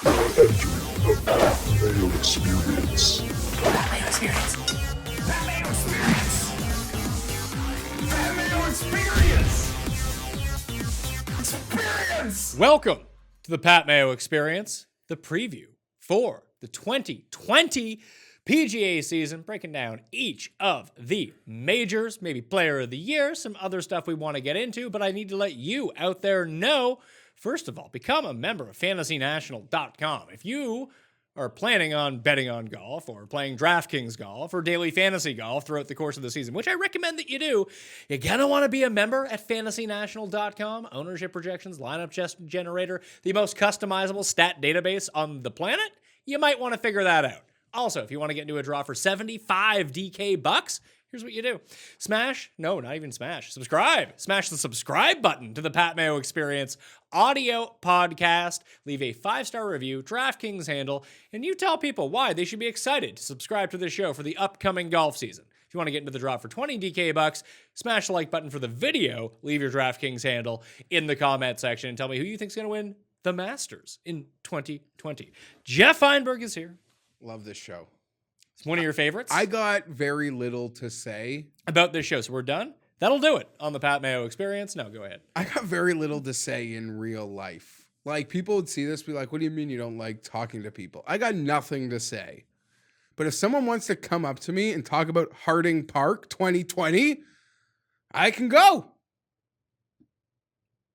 The Mayo Experience. Mayo Experience. Mayo Experience. Mayo Experience. Welcome to the Pat Mayo Experience, the preview for the 2020 PGA season, breaking down each of the majors, maybe player of the year, some other stuff we want to get into, but I need to let you out there know, first of all, become a member of FantasyNational.com. If you are planning on betting on golf or playing DraftKings golf or daily fantasy golf throughout the course of the season, which I recommend that you do, you're going to want to be a member at FantasyNational.com. Ownership projections, lineup generator, the most customizable stat database on the planet. You might want to figure that out. Also, if you want to get into a draw for 75 DK bucks, here's what you do. Smash the subscribe button to the Pat Mayo Experience audio podcast. Leave a 5-star review, DraftKings handle, and you tell people why they should be excited to subscribe to the show for the upcoming golf season. If you want to get into the draw for 20 DK bucks, smash the like button for the video, leave your DraftKings handle in the comment section, and tell me who you think is going to win the Masters in 2020. Geoff Fienberg is here. Love this show. It's one of your favorites. I got very little to say about this show, so we're done. That'll do it on the Pat Mayo Experience. No, go ahead. I got very little to say in real life. Like, people would see this, be like, what do you mean you don't like talking to people? I got nothing to say. But if someone wants to come up to me and talk about Harding Park 2020, I can go.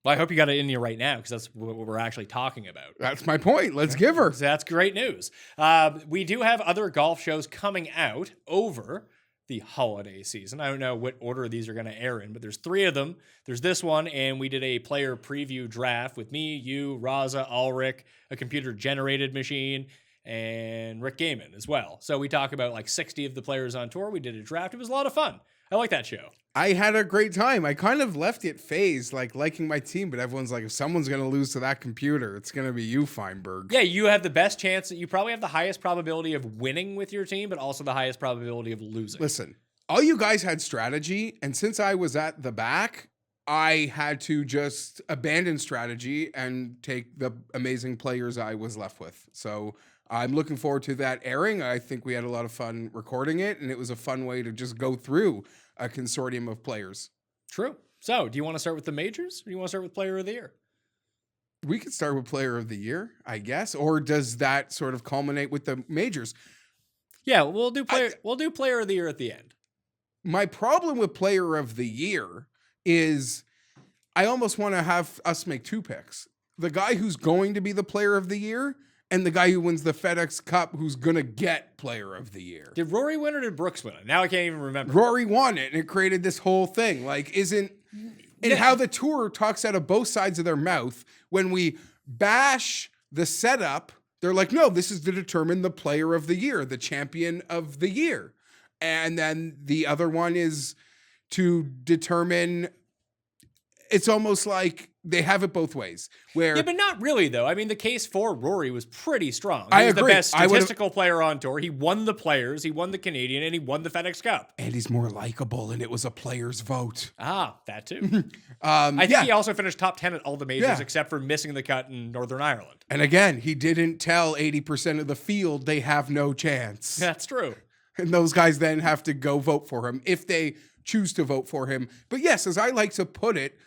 Well, I hope you got it in you right now, because that's what we're actually talking about. That's my point. Let's give her. So that's great news. We do have other golf shows coming out over the holiday season. I don't know what order these are going to air in, but there's 3 of them. There's this one, and we did a player preview draft with me, you, Raza, Ulrich, a computer-generated machine, and Rick Gaiman as well. So we talk about like 60 of the players on tour. We did a draft. It was a lot of fun. I like that show. I had a great time. I kind of left it phased, like liking my team, but everyone's like, if someone's going to lose to that computer, it's going to be you, Fienberg. Yeah, you have the best chance. That you probably have the highest probability of winning with your team, but also the highest probability of losing. Listen, all you guys had strategy, and since I was at the back, I had to just abandon strategy and take the amazing players I was left with. So I'm looking forward to that airing. I think we had a lot of fun recording it, and it was a fun way to just go through a consortium of players. True. So, do you want to start with the majors, or do you want to start with player of the year? We could start with player of the year, I guess, or does that sort of culminate with the majors? Yeah, we'll do player of the year at the end. My problem with player of the year is I almost want to have us make 2 picks. The guy who's going to be the player of the year and the guy who wins the FedEx Cup who's going to get player of the year. Did Rory win or did Brooks win it? Now I can't even remember. Rory won it, and it created this whole thing. Like, and how the tour talks out of both sides of their mouth when we bash the setup, they're like, no, this is to determine the player of the year, the champion of the year. And then the other one is to determine, it's almost like they have it both ways. Yeah, but not really, though. I mean, the case for Rory was pretty strong. He I was agree. The best statistical player on tour. He won the Players, he won the Canadian, and he won the FedEx Cup. And he's more likable, and it was a player's vote. Ah, that too. I think he also finished top 10 at all the majors, except for missing the cut in Northern Ireland. And again, he didn't tell 80% of the field they have no chance. That's true. And those guys then have to go vote for him if they choose to vote for him. But yes, as I like to put it,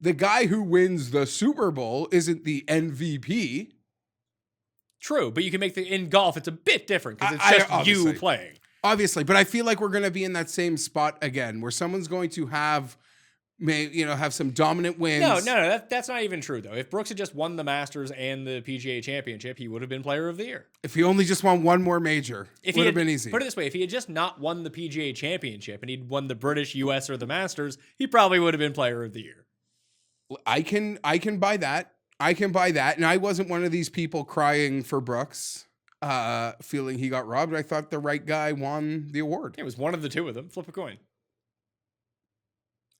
the guy who wins the Super Bowl isn't the MVP. True, but you can make in golf, it's a bit different because it's just you playing. Obviously, but I feel like we're going to be in that same spot again, where someone's going to have some dominant wins. No, that's not even true, though. If Brooks had just won the Masters and the PGA Championship, he would have been player of the year. If he only just won one more major, it would have been easy. Put it this way, if he had just not won the PGA Championship and he'd won the British, US, or the Masters, he probably would have been player of the year. I can buy that. I can buy that. And I wasn't one of these people crying for Brooks, feeling he got robbed. I thought the right guy won the award. It was one of the 2 of them. Flip a coin.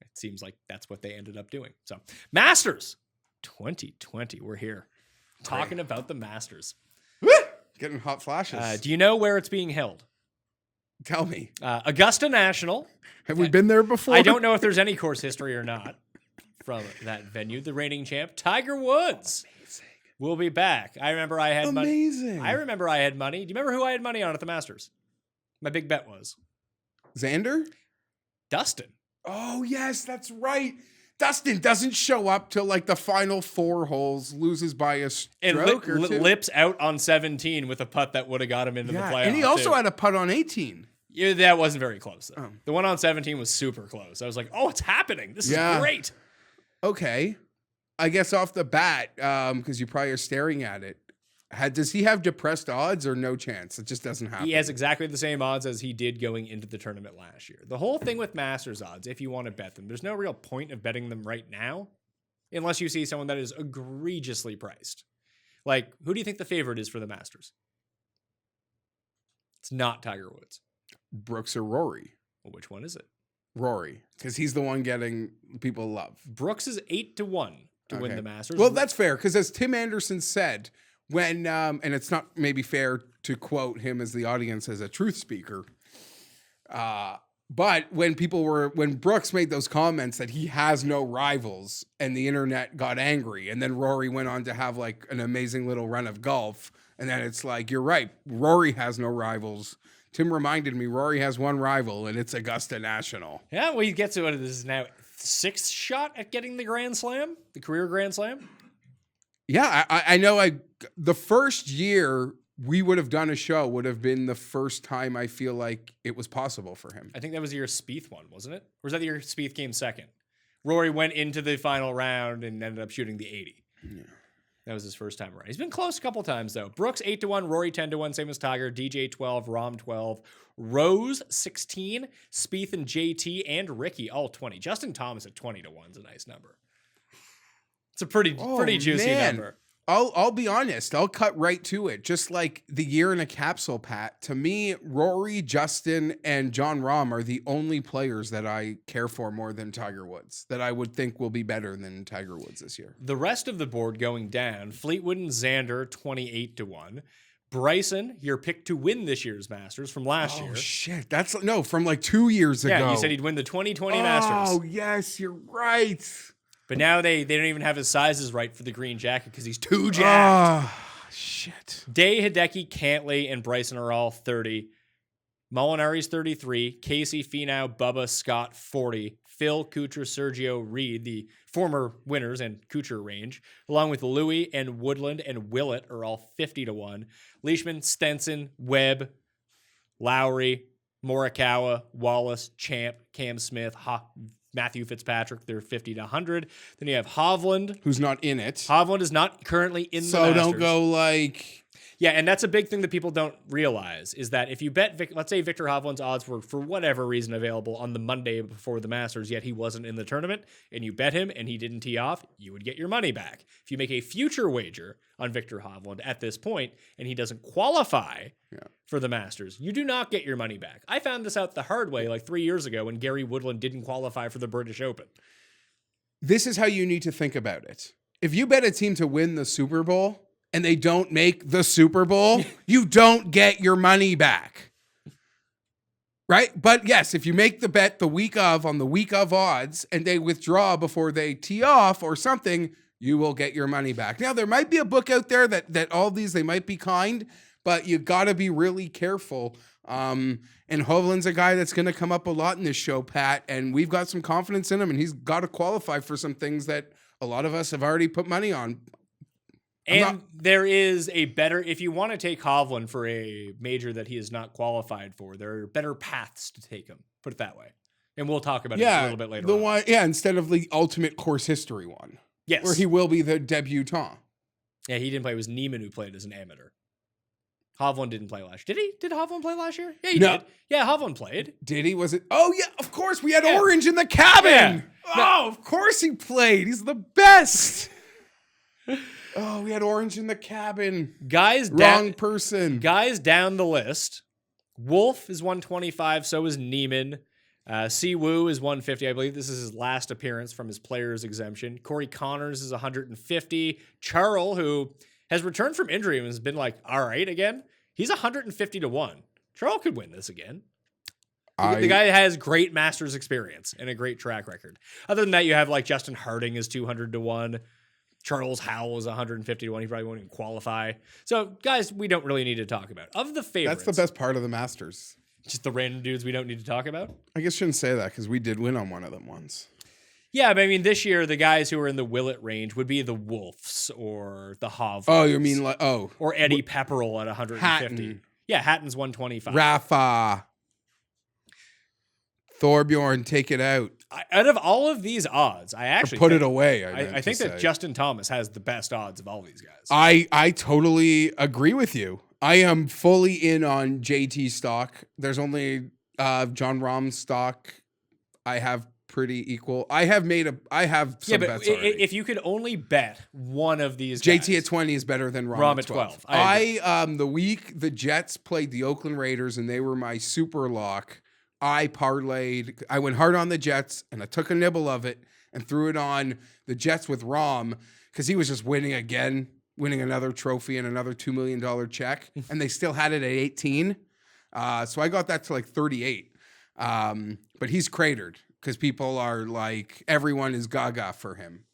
It seems like that's what they ended up doing. So, Masters 2020. We're here talking about the Masters. Getting hot flashes. Do you know where it's being held? Tell me. Augusta National. Have we been there before? I don't know if there's any course history or not from that venue. The reigning champ, Tiger Woods. Amazing. will be back. I remember I had money. Amazing. I remember I had money. Do you remember who I had money on at the Masters? My big bet was Xander? Dustin. Oh, yes, that's right. Dustin doesn't show up till like the final 4 holes, loses by a And stroke or two. lips out on 17 with a putt that would have got him into the playoffs. And he also too. had a putt on 18. Yeah, that wasn't very close, though. Oh. The one on 17 was super close. I was like, oh, it's happening. This is great. Okay. I guess off the bat, because you probably are staring at it, does he have depressed odds or no chance? It just doesn't happen. He has exactly the same odds as he did going into the tournament last year. The whole thing with Masters odds, if you want to bet them, there's no real point of betting them right now unless you see someone that is egregiously priced. Like, who do you think the favorite is for the Masters? It's not Tiger Woods. Brooks or Rory? Well, which one is it? Rory, because he's the one getting people love. Brooks is 8-1 to win the Masters. Well, that's fair, because as Tim Anderson said, when and it's not maybe fair to quote him as the audience as a truth speaker, but when Brooks made those comments that he has no rivals and the internet got angry, and then Rory went on to have like an amazing little run of golf, and then it's like, you're right, Rory has no rivals. Tim reminded me Rory has one rival, and it's Augusta National. Yeah, well, he gets to what it is now 6th shot at getting the Grand Slam, the career Grand Slam. Yeah, I know. The first year we would have done a show would have been the first time I feel like it was possible for him. I think that was the year Spieth won, wasn't it? Or was that the year Spieth came second? Rory went into the final round and ended up shooting the 80. Yeah. That was his first time around. He's been close a couple times, though. Brooks, 8-1. Rory, 10-1, same as Tiger. DJ, 12. Rahm, 12. Rose, 16. Spieth and JT and Ricky, all 20. Justin Thomas at 20-1 is a nice number. It's a pretty juicy number. I'll be honest. I'll cut right to it. Just like the year in a capsule, Pat. To me, Rory, Justin, and Jon Rahm are the only players that I care for more than Tiger Woods, that I would think will be better than Tiger Woods this year. The rest of the board going down, Fleetwood and Xander, 28-1. Bryson, your pick to win this year's Masters from last year. Oh, shit. From like 2 years ago. Yeah, you said he'd win the 2020 Masters. Oh, yes, you're right. But now they don't even have his sizes right for the green jacket because he's too jacked. Oh, shit. Day, Hideki, Cantlay, and Bryson are all 30. Molinari's 33. Casey, Finau, Bubba, Scott, 40. Phil, Kuchar, Sergio, Reed, the former winners and Kuchar range, along with Louis and Woodland and Willett are all 50-1. Leishman, Stenson, Webb, Lowry, Morikawa, Wallace, Champ, Cam Smith, Matthew Fitzpatrick, they're 50-100. Then you have Hovland. Who's not in it. Hovland is not currently in the So Masters. don't go like... Yeah, and that's a big thing that people don't realize is that if you bet, let's say Victor Hovland's odds were for whatever reason available on the Monday before the Masters, yet he wasn't in the tournament, and you bet him and he didn't tee off, you would get your money back. If you make a future wager on Victor Hovland at this point and he doesn't qualify for the Masters, you do not get your money back. I found this out the hard way like 3 years ago when Gary Woodland didn't qualify for the British Open. This is how you need to think about it. If you bet a team to win the Super Bowl and they don't make the Super Bowl, you don't get your money back. Right? But yes, if you make the bet the week of on the week of odds and they withdraw before they tee off or something, you will get your money back. Now, there might be a book out there that all these, they might be kind, but you got to be really careful. And Hovland's a guy that's going to come up a lot in this show, Pat, and we've got some confidence in him, and he's got to qualify for some things that a lot of us have already put money on. There is a better, if you want to take Hovland for a major that he is not qualified for, there are better paths to take him, put it that way. And we'll talk about it a little bit later on. Instead of the ultimate course history one. Yes. Where he will be the debutant. Yeah, he didn't play. It was Neiman who played as an amateur. Hovland didn't play last year. Did he? Did Hovland play last year? Yeah, he did. Yeah, Hovland played. Did he? Was it? Oh, yeah, of course. We had Orange in the cabin. Yeah. Oh, of course he played. He's the best. Oh, we had Orange in the cabin. Wrong person. Guys down the list. Wolf is 125. So is Neiman. Siwoo is 150. I believe this is his last appearance from his player's exemption. Corey Connors is 150. Charles, who has returned from injury and has been like, all right again, he's 150-1. Charles could win this again. The guy has great Masters experience and a great track record. Other than that, you have like Justin Harding is 200-1. Charles Howell is 150 to 1. He probably won't even qualify. So, guys, we don't really need to talk about. Of the favorites. That's the best part of the Masters. Just the random dudes we don't need to talk about? I guess I shouldn't say that because we did win on one of them once. Yeah, but I mean, this year, the guys who are in the Willett range would be the Wolves or the Hovlands. Oh, you mean like, or Eddie Pepperell at 150. Hatton. Yeah, Hatton's 125. Rafa. Thorbjorn, take it out. Out of all of these odds, I actually put it away. I think that Justin Thomas has the best odds of all these guys. I totally agree with you. I am fully in on JT stock. There's only John Rahm stock. I have pretty equal. I have some bets already. If you could only bet one of these guys, JT at 20 is better than Rahm at 12. The week the Jets played the Oakland Raiders and they were my super lock, I parlayed. I went hard on the Jets and I took a nibble of it and threw it on the Jets with Rahm because he was just winning again, winning another trophy and another $2 million check. And they still had it at 18. So I got that to like 38. But he's cratered because people are like, everyone is gaga for him.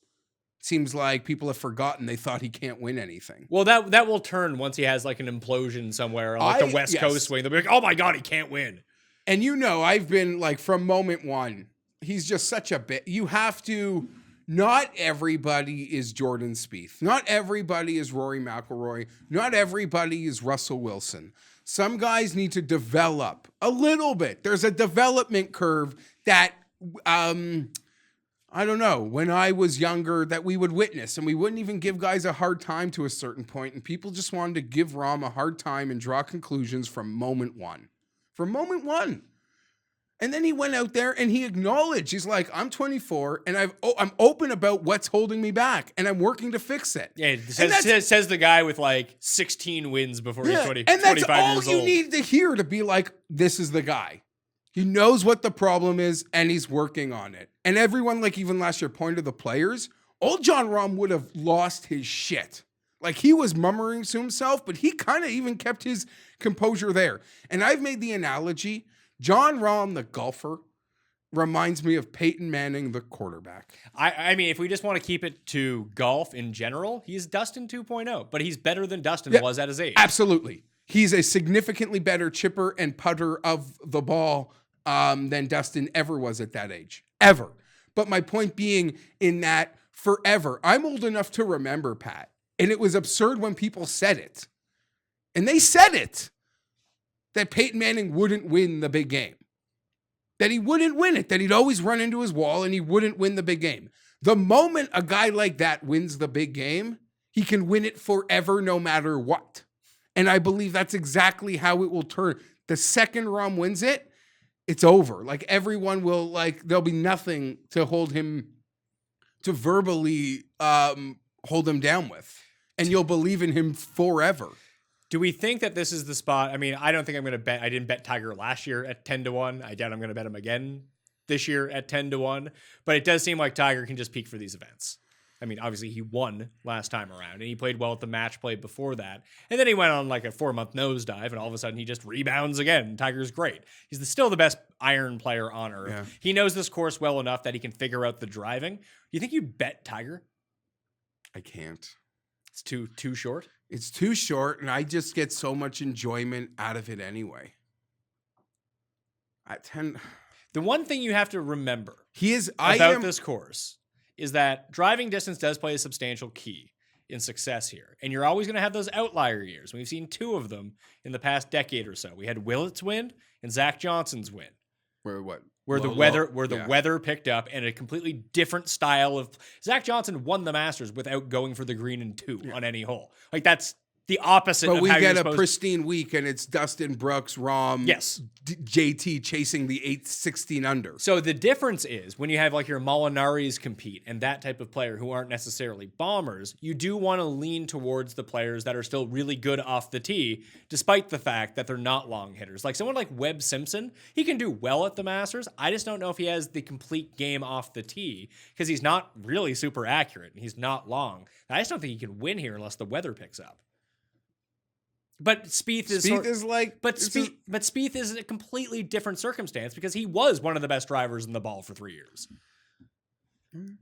Seems like people have forgotten they thought he can't win anything. Well, that will turn once he has like an implosion somewhere, like the West Coast swing. They'll be like, oh my God, he can't win. And I've been like from moment one, he's just such a bit. You have to, not everybody is Jordan Spieth. Not everybody is Rory McIlroy. Not everybody is Russell Wilson. Some guys need to develop a little bit. There's a development curve that, I don't know, when I was younger that we would witness and we wouldn't even give guys a hard time to a certain point. And people just wanted to give Rahm a hard time and draw conclusions from moment one. From moment one. And then he went out there and he acknowledged, he's like, I'm 24 and I'm open about what's holding me back and I'm working to fix it. Yeah, says the guy with like 16 wins before he's 20, and that's 25 all years you old. need to hear to be like, this is the guy. He knows what the problem is and he's working on it. And everyone, like even last year, pointed to the players. Old John Rahm would have lost his shit. Like he was murmuring to himself, but he kind of even kept his composure there. And I've made the analogy, John Rahm, the golfer, reminds me of Peyton Manning, the quarterback. I mean, if we just want to keep it to golf in general, he's Dustin 2.0, but he's better than Dustin was at his age. Absolutely. He's a significantly better chipper and putter of the ball than Dustin ever was at that age. Ever. But my point being in that forever, I'm old enough to remember, Pat, and it was absurd when people said it. And they said it. That Peyton Manning wouldn't win the big game. That he wouldn't win it. That he'd always run into his wall and he wouldn't win the big game. The moment a guy like that wins the big game, he can win it forever no matter what. And I believe that's exactly how it will turn. The second Rahm wins it, it's over. Like everyone will, like, there'll be nothing to hold him, to verbally hold him down with. And you'll believe in him forever. Do we think that this is the spot? I mean, I don't think I'm going to bet. I didn't bet Tiger last year at 10 to 1. I doubt I'm going to bet him again this year at 10 to 1. But it does seem like Tiger can just peak for these events. I mean, obviously he won last time around and he played well at the match play before that. And then he went on like a 4-month nosedive and all of a sudden he just rebounds again. Tiger's great. He's still the best iron player on earth. Yeah. He knows this course well enough that he can figure out the driving. Do you think you bet Tiger? I can't. It's too short? It's too short, and I just get so much enjoyment out of it anyway. At 10, the one thing you have to remember this course is that driving distance does play a substantial key in success here. And you're always going to have those outlier years. We've seen 2 of them in the past decade or so. We had Willett's win and Zach Johnson's win. Where the weather picked up and a completely different style of Zach Johnson won the Masters without going for the green in 2 on any hole. Like that's the opposite. But of we how get a pristine week and it's Dustin Brooks, Rahm, JT chasing the 16 under. So the difference is when you have like your Molinaris compete and that type of player who aren't necessarily bombers, you do want to lean towards the players that are still really good off the tee, despite the fact that they're not long hitters. Like someone like Webb Simpson, he can do well at the Masters. I just don't know if he has the complete game off the tee because he's not really super accurate and he's not long. I just don't think he can win here unless the weather picks up. But Spieth is a completely different circumstance because he was one of the best drivers in the ball for 3 years.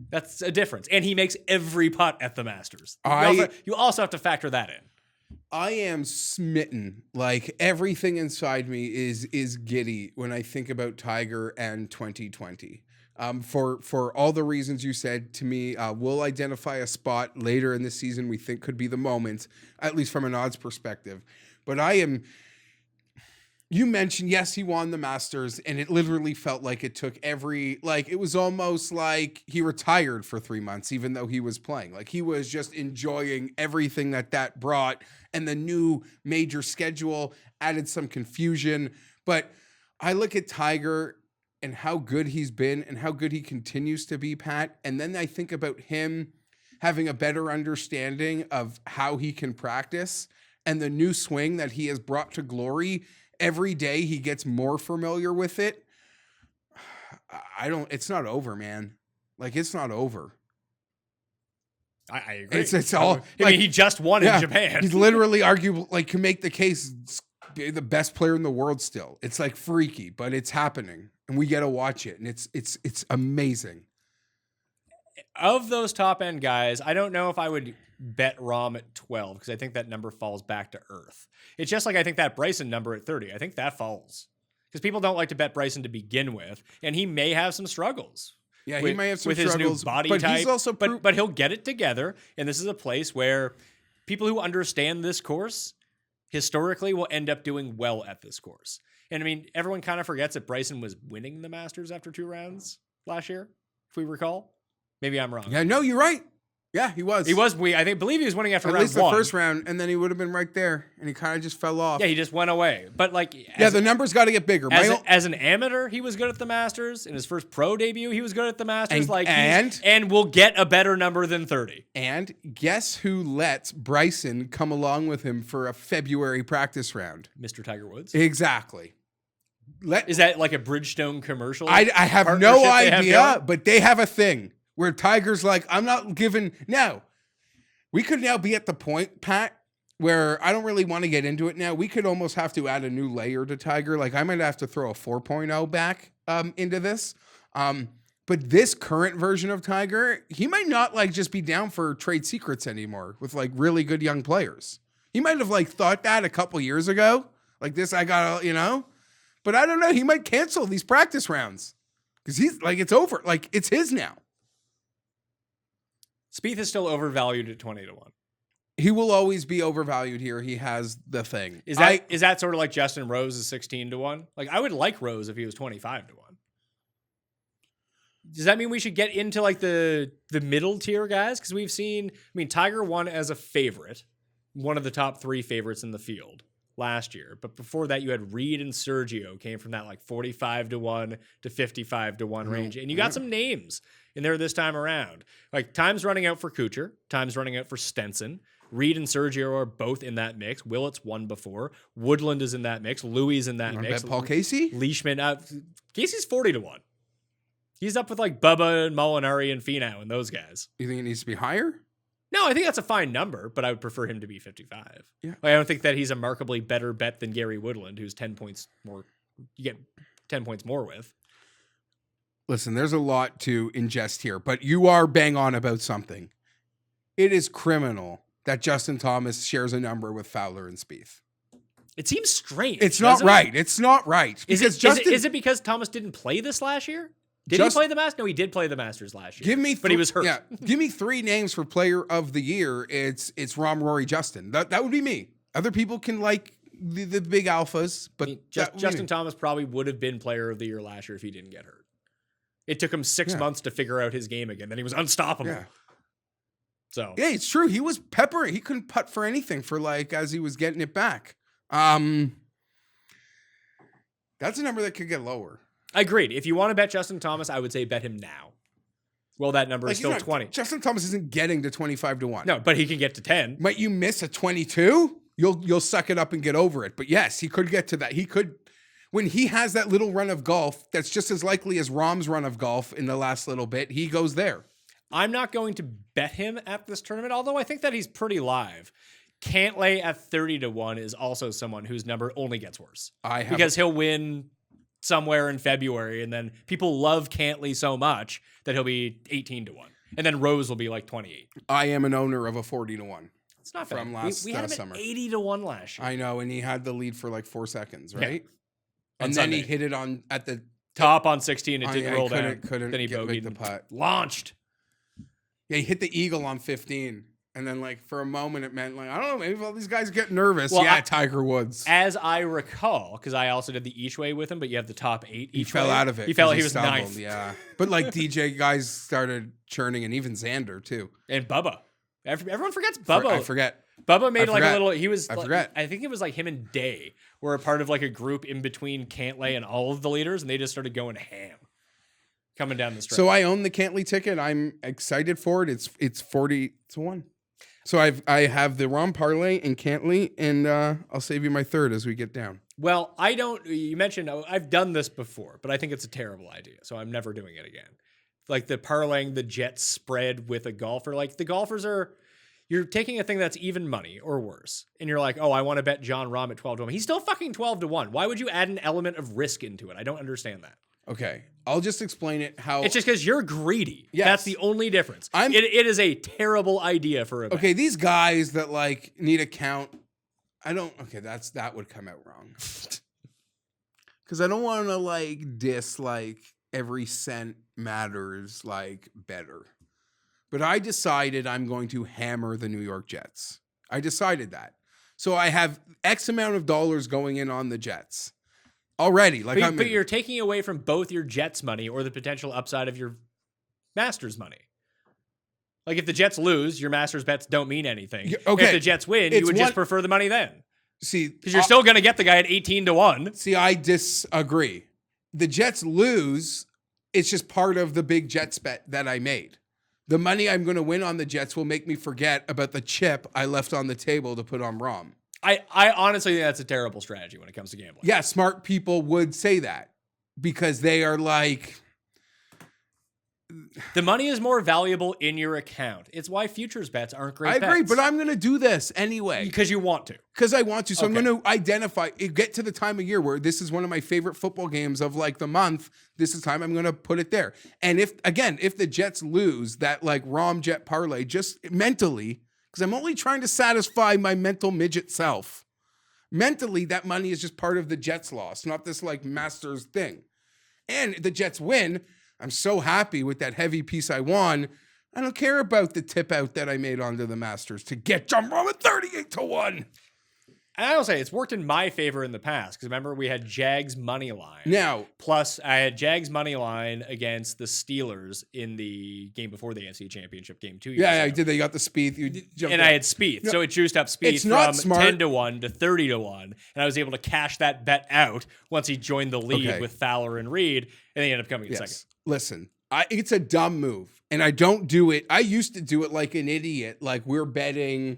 That's a difference. And he makes every putt at the Masters. You also have to factor that in. I am smitten. Like everything inside me is giddy when I think about Tiger and 2020. For all the reasons you said to me, we'll identify a spot later in the season we think could be the moment, at least from an odds perspective. But you mentioned, yes, he won the Masters, and it literally felt like it took it was almost like he retired for 3 months, even though he was playing. Like he was just enjoying everything that brought, and the new major schedule added some confusion. But I look at Tiger and how good he's been and how good he continues to be, Pat. And then I think about him having a better understanding of how he can practice and the new swing that he has brought to glory. Every day he gets more familiar with it. It's not over, man. Like it's not over. I agree. It's all. I mean, he just won in Japan. He's literally arguable. Like can make the case the best player in the world still. It's like freaky, but it's happening, and we get to watch it, and it's amazing. Of those top end guys, I don't know if I would bet Rahm at 12 because I think that number falls back to earth. It's just like I think that Bryson number at 30. I think that falls because people don't like to bet Bryson to begin with, and he may have some struggles. Yeah, he may have some with struggles, his new body but type. he's also but he'll get it together, and this is a place where people who understand this course historically will end up doing well at this course. And I mean, everyone kind of forgets that Bryson was winning the Masters after 2 rounds last year, if we recall. Maybe I'm wrong. Yeah, no, you're right. Yeah, he was. He was. Believe he was winning after at round least one. the first round, and then he would have been right there, and he kind of just fell off. Yeah, he just went away. But like, the numbers got to get bigger. As an amateur, he was good at the Masters. In his first pro debut, he was good at the Masters. And and will get a better number than 30. And guess who lets Bryson come along with him for a February practice round? Mr. Tiger Woods. Exactly. Is that like a Bridgestone commercial? I have no idea, but they have a thing where Tiger's like, I'm not giving. Now, we could now be at the point, Pat, where I don't really want to get into it now. We could almost have to add a new layer to Tiger. Like I might have to throw a 4.0 back into this. But this current version of Tiger, he might not like just be down for trade secrets anymore with like really good young players. He might have like thought that a couple years ago. Like this, I got, but I don't know. He might cancel these practice rounds because he's like, it's over. Like it's his now. Spieth is still overvalued at 20 to 1. He will always be overvalued here. He has the thing. Is that sort of like Justin Rose is 16 to 1? Like I would like Rose if he was 25 to 1. Does that mean we should get into like the middle tier guys? Because we've seen, Tiger won as a favorite, one of the top 3 favorites in the field last year. But before that, you had Reed and Sergio came from that like 45 to 1 to 55 to 1 range. And you got some names in there this time around. Like time's running out for Kuchar, time's running out for Stenson. Reed and Sergio are both in that mix. Willett's won before. Woodland is in that mix. Louis is in that mix. Bet Paul Casey? Leishman. Casey's 40 to 1. He's up with like Bubba and Molinari and Finau and those guys. You think it needs to be higher? No, I think that's a fine number, but I would prefer him to be 55. Yeah. Like, I don't think that he's a markedly better bet than Gary Woodland, who's 10 points more. You get 10 points more with. Listen, there's a lot to ingest here, but you are bang on about something. It is criminal that Justin Thomas shares a number with Fowler and Spieth. It seems strange. It's not right. It's not right. Is it because Thomas didn't play this last year? Did he play the Masters? No, he did play the Masters last year. But he was hurt. Yeah, give me 3 names for player of the year. It's Rahm, Rory, Justin. That would be me. Other people can like the big alphas, but Justin Thomas probably would have been player of the year last year if he didn't get hurt. It took him 6 months to figure out his game again. Then he was unstoppable. Yeah. So yeah, it's true. He was peppering. He couldn't putt for anything for like as he was getting it back. That's a number that could get lower. Agreed. If you want to bet Justin Thomas, I would say bet him now. Well, that number is still 20. Justin Thomas isn't getting to 25 to 1. No, but he can get to 10. Might you miss a 22? You'll suck it up and get over it. But yes, he could get to that. He could, when he has that little run of golf, that's just as likely as Rahm's run of golf in the last little bit. He goes there. I'm not going to bet him at this tournament, although I think that he's pretty live. Cantlay at 30 to 1 is also someone whose number only gets worse. Because he'll win somewhere in February, and then people love Cantley so much that he'll be 18 to 1. And then Rose will be like 28. I am an owner of a 40 to 1. It's not from bad. last We had him summer. at 80 to 1 last year. I know, and he had the lead for like 4 seconds, right? On And Sunday. then he hit it on at the Top on 16, it didn't roll down. Couldn't Then he make bogeyed the and putt. launched. Yeah, he hit the eagle on 15. And then, like, for a moment, it meant, like, I don't know, maybe all these guys get nervous. Well, yeah, Tiger Woods. As I recall, because I also did the each way with him, but you have the top 8 He each fell way. out of it. He fell. 'cause He was stumbled, ninth. Yeah. But, like, DJ guys started churning, and even Xander, too. And Bubba. Everyone forgets Bubba. I forget. Bubba made I like a forget. little. He was. I like- forget. I think it was like him and Day were a part of like a group in between Cantlay and all of the leaders, and they just started going ham, coming down the stretch. So I own the Cantley ticket. I'm excited for it. It's 40 to 1. So I have the Rom Parlay and Cantley, and I'll save you my third as we get down. Well, I don't. You mentioned I've done this before, but I think it's a terrible idea. So I'm never doing it again. Like the parlaying the Jets spread with a golfer. Like the golfers are. You're taking a thing that's even money or worse, and you're like, oh, I want to bet John Rahm at 12 to 1. He's still fucking 12 to 1. Why would you add an element of risk into it? I don't understand that. Okay, I'll just explain it how. It's just because you're greedy. Yes. That's the only difference. I'm- It is a terrible idea for a bet. Okay, these guys that like need a count. I don't. Okay, that would come out wrong. Because I don't want to like diss like every cent matters like better. But I decided I'm going to hammer the New York Jets. I decided that. So I have X amount of dollars going in on the Jets already. Like But you're taking away from both your Jets money or the potential upside of your Masters money. Like if the Jets lose, your Masters bets don't mean anything. Yeah, okay. If the Jets win, It's you would one- just prefer the money then. see Because you're still going to get the guy at 18 to 1. See, I disagree. The Jets lose. It's just part of the big Jets bet that I made. The money I'm going to win on the Jets will make me forget about the chip I left on the table to put on Rahm. I honestly think that's a terrible strategy when it comes to gambling. Yeah, smart people would say that because they are like, The money is more valuable in your account. It's why futures bets aren't great I agree, bets. but I'm going to do this anyway Because you want to. because I want to. So Okay. I'm going to identify, get to the time of year where this is one of my favorite football games of like the month. This is time I'm going to put it there. And if the Jets lose that like Rom Jet parlay, just mentally, because I'm only trying to satisfy my mental midget self. Mentally, that money is just part of the Jets loss, not this like Masters thing. And the Jets win. I'm so happy with that heavy piece I won. I don't care about the tip out that I made onto the Masters to get John Rahm at 38 to 1. And I will say it's worked in my favor in the past because remember we had Jags money line. Now, Plus, I had Jags money line against the Steelers in the game before the AFC Championship game 2 years yeah, I ago. did. They got the speed. You jumped And up. I had Spieth, so it juiced up Spieth It's not from smart. 10 to 1 to 30 to 1, and I was able to cash that bet out once he joined the lead Okay. with Fowler and Reed, and they ended up coming in second. Yes. Listen, it's a dumb move, and I don't do it. I used to do it like an idiot. Like we're betting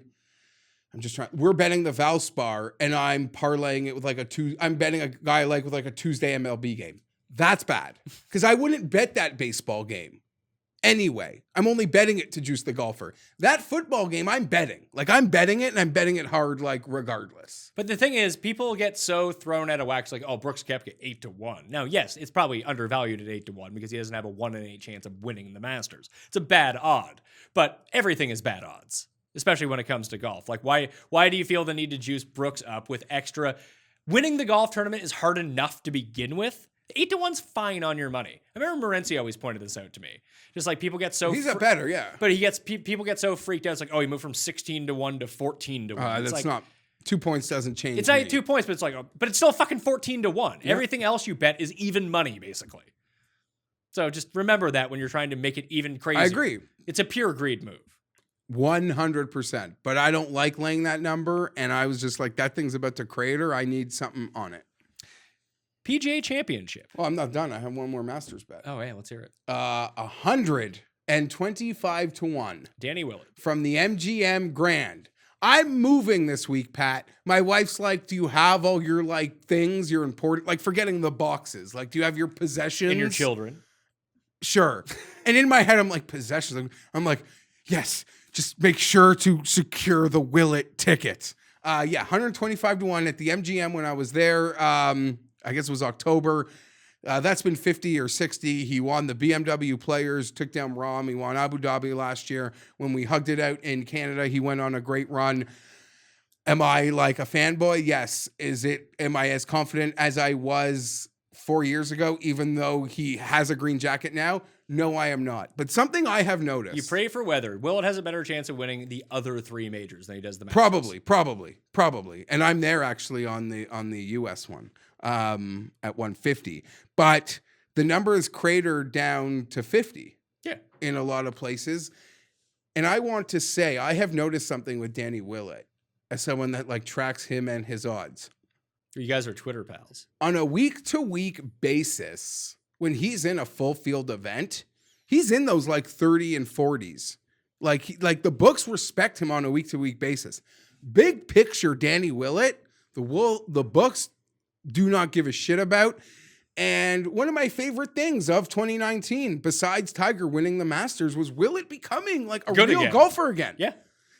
the Valspar, and I'm parlaying it with like I'm betting a guy like with like a Tuesday MLB game. That's bad because I wouldn't bet that baseball game anyway. I'm only betting it to juice the golfer. That football game, I'm betting. Like I'm betting it, and I'm betting it hard, like regardless. But the thing is, people get so thrown out of whack, like, oh, Brooks Koepka 8 to 1. Now, yes, it's probably undervalued at 8 to 1 because he doesn't have a 1 in 8 chance of winning the Masters. It's a bad odd, but everything is bad odds, especially when it comes to golf. Like, why do you feel the need to juice Brooks up with extra? Winning the golf tournament is hard enough to begin with. 8 to 1's fine on your money. I remember Morency always pointed this out to me. Just like people get so He's a better, yeah. but people get so freaked out. It's like, oh, he moved from 16 to 1 to 14 to 1. It's That's like, not 2 points doesn't change. it's not me. 2 points, but it's like, but it's still fucking 14 to 1. Everything else you bet is even money, basically. So just remember that when you're trying to make it even crazier. I agree. It's a pure greed move. 100%. But I don't like laying that number. And I was just like, that thing's about to crater. I need something on it. PGA Championship. Well, I'm not done. I have one more Masters bet. Oh, yeah, let's hear it. 125 to 1 Danny Willett. from the MGM Grand. I'm moving this week, Pat. My wife's like, do you have all your like things, your important, like forgetting the boxes? Like, do you have your possessions? And your children. Sure. And in my head, I'm like, possessions. I'm like, yes, just make sure to secure the Willett ticket. 125 to 1 at the MGM when I was there. I guess it was October. That's been 50 or 60. He won the BMW Players, took down Rahm. He won Abu Dhabi last year. When we hugged it out in Canada, he went on a great run. Am I like a fanboy? Yes. Am I as confident as I was 4 years ago, even though he has a green jacket now? No, I am not. But something I have noticed. You pray for weather. Willett has a better chance of winning the other 3 majors than he does the Masters. Probably. And I'm there actually on the US one at 150. But the number is cratered down to 50. Yeah. In a lot of places. And I want to say, I have noticed something with Danny Willett as someone that like tracks him and his odds. You guys are Twitter pals. On a week-to-week basis, when he's in a full field event, he's in those like 30 and 40s. Like the books respect him on a week-to-week basis. Big picture, Danny Willett, the books do not give a shit about. And one of my favorite things of 2019, besides Tiger winning the Masters, was Willett becoming like a real golfer again. Yeah.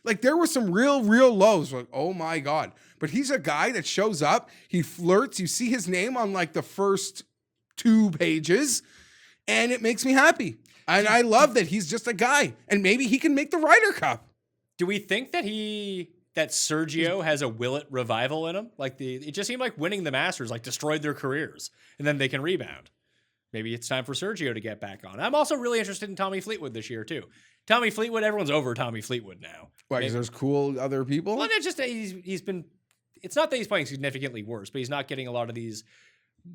Like there were some real lows. Like, oh my God. But he's a guy that shows up. He flirts. You see his name on like the first 2 pages. And it makes me happy. And I love that he's just a guy. And maybe he can make the Ryder Cup. Do we think that Sergio has a Willett revival in him? Like it just seemed like winning the Masters like destroyed their careers. And then they can rebound. Maybe it's time for Sergio to get back on. I'm also really interested in Tommy Fleetwood this year too. Tommy Fleetwood, everyone's over Tommy Fleetwood now. Why, because there's cool other people? Well, it's just that he's been, it's not that he's playing significantly worse, but he's not getting a lot of these.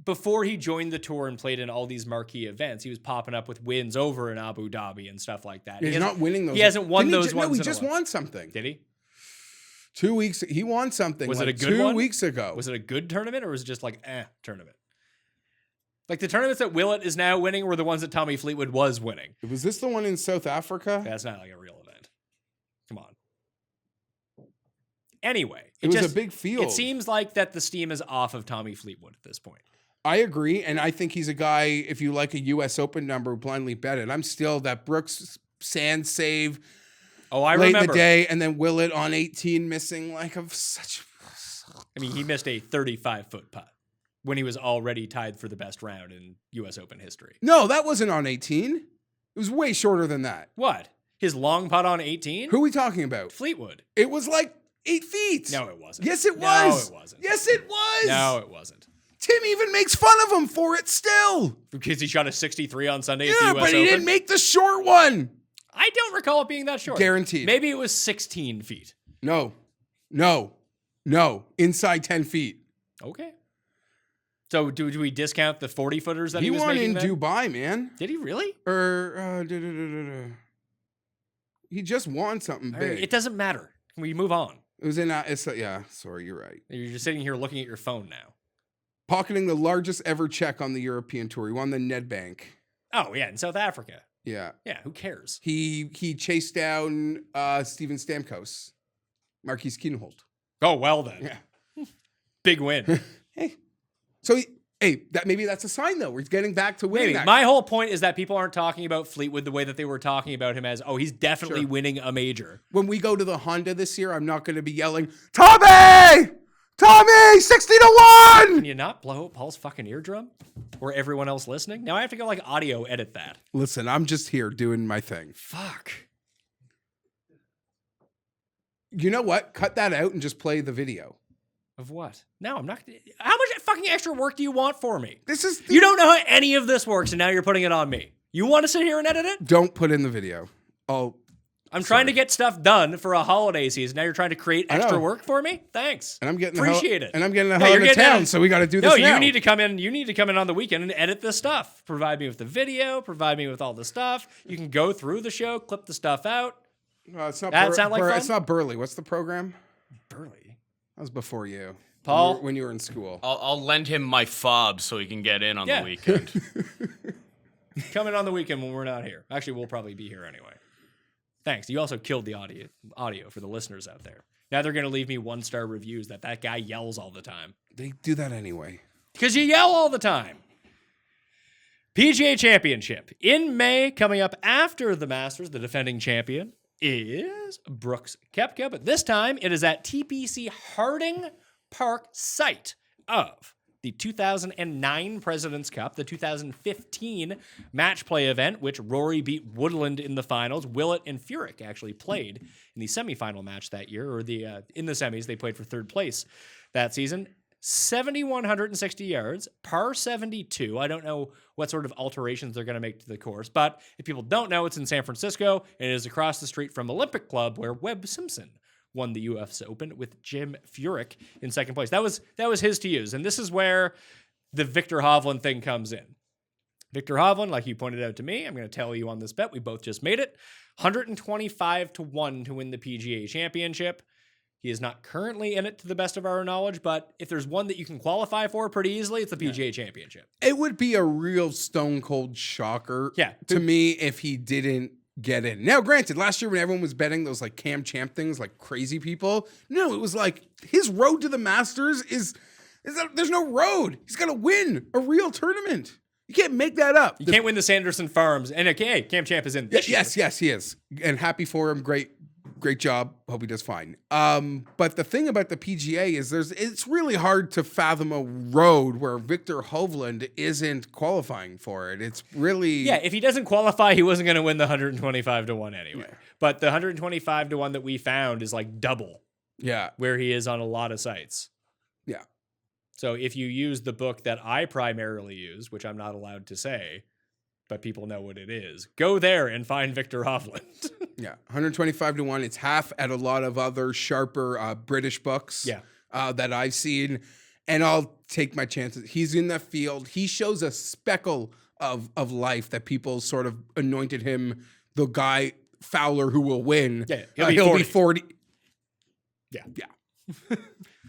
Before he joined the tour and played in all these marquee events, he was popping up with wins over in Abu Dhabi and stuff like that. Yeah, he's not winning those. He hasn't won those ones. No, he just won something. Did he? 2 weeks. He won something. Was like it a good 2 weeks ago? Was it a good tournament or was it just like tournament? Like the tournaments that Willett is now winning were the ones that Tommy Fleetwood was winning. Was this the one in South Africa? That's not like a real event. Come on. Anyway, it was a big field. It seems like that the steam is off of Tommy Fleetwood at this point. I agree, and I think he's a guy, if you like a U.S. Open number, blindly bet it. I'm still that Brooks sand save late in the day, and then Willett on 18 missing like of such. I mean, he missed a 35-foot putt when he was already tied for the best round in U.S. Open history. No, that wasn't on 18. It was way shorter than that. What? His long putt on 18? Who are we talking about? Fleetwood. It was like 8 feet. No, it wasn't. Yes, it was. No, it wasn't. Yes, it was. No, it wasn't. Tim even makes fun of him for it still. Because he shot a 63 on Sunday at the US Open. Yeah, but he didn't make the short one. I don't recall it being that short. Guaranteed. Maybe it was 16 feet. No. Inside 10 feet. Okay. So do we discount the 40-footers that he was making? He won in Dubai, man. Did he really? He just won something big. It doesn't matter. Can we move on? It was in, yeah, sorry, you're right. You're just sitting here looking at your phone now. Pocketing the largest ever check on the European Tour. He won the Nedbank. Oh, yeah, in South Africa. Yeah. Yeah, who cares? He chased down Steven Stamkos, Marquise Keenholt. Oh, well then. Yeah. Big win. Hey. So, maybe that's a sign, though. We're getting back to winning. Maybe. My whole point is that people aren't talking about Fleetwood the way that they were talking about him as, he's definitely winning a major. When we go to the Honda this year, I'm not going to be yelling, Tommy, 60-1! Can you not blow up Paul's fucking eardrum? Or everyone else listening? Now I have to go audio edit that. Listen, I'm just here doing my thing. Fuck. You know what? Cut that out and just play the video. Of what? No, I'm not. How much fucking extra work do you want for me? You don't know how any of this works, and now you're putting it on me. You want to sit here and edit it? Don't put in the video. I'm trying to get stuff done for a holiday season. Now you're trying to create extra work for me? Thanks. And I'm getting Appreciate it. And I'm getting the hell out of town, so we got to do this now. No, you need to come in. You need to come in on the weekend and edit this stuff. Provide me with the video. Provide me with all the stuff. You can go through the show, clip the stuff out. It's not that sound like fun? It's not Burley. What's the program? Burley. That was before you. Paul? When you were in school. I'll lend him my fob so he can get in on the weekend. Come in on the weekend when we're not here. Actually, we'll probably be here anyway. Thanks. You also killed the audio for the listeners out there. Now they're going to leave me 1-star reviews that guy yells all the time. They do that anyway. Because you yell all the time. PGA Championship. In May, coming up after the Masters, the defending champion is Brooks Koepka. But this time, it is at TPC Harding Park site of the 2009 President's Cup, the 2015 match play event, which Rory beat Woodland in the finals. Willett and Furyk actually played in the semifinal match that year, or in the semis. They played for third place that season. 7,160 yards, par 72. I don't know what sort of alterations they're going to make to the course, but if people don't know, it's in San Francisco, and it is across the street from Olympic Club, where Webb Simpson won the US Open with Jim Furyk in second place. That was his to use, and this is where the Viktor Hovland thing comes in. Viktor Hovland, like you pointed out to me, I'm going to tell you on this bet, we both just made it, 125-1 to win the PGA Championship. He is not currently in it to the best of our knowledge, but if there's one that you can qualify for pretty easily, it's the PGA Championship. It would be a real stone cold shocker to me if he didn't get in. Now, granted, last year when everyone was betting those like Cam Champ things like crazy people, no, it was like his road to the Masters is there's no road. He's got to win a real tournament. You can't make that up. You can't win the Sanderson Farms. And okay, Cam Champ is in this year. Yes, he is. And happy for him. Great job. Hope he does fine. But the thing about the PGA is it's really hard to fathom a road where Viktor Hovland isn't qualifying for it. It's really... Yeah, if he doesn't qualify, he wasn't going to win the 125-1 anyway. Yeah. But the 125-1 that we found is like double where he is on a lot of sites. Yeah. So if you use the book that I primarily use, which I'm not allowed to say, but people know what it is, go there and find Viktor Hovland. Yeah, 125-1. It's half at a lot of other sharper British books that I've seen, and I'll take my chances. He's in the field. He shows a speckle of life that people sort of anointed him the guy Fowler who will win. Yeah, he'll be 40. Yeah.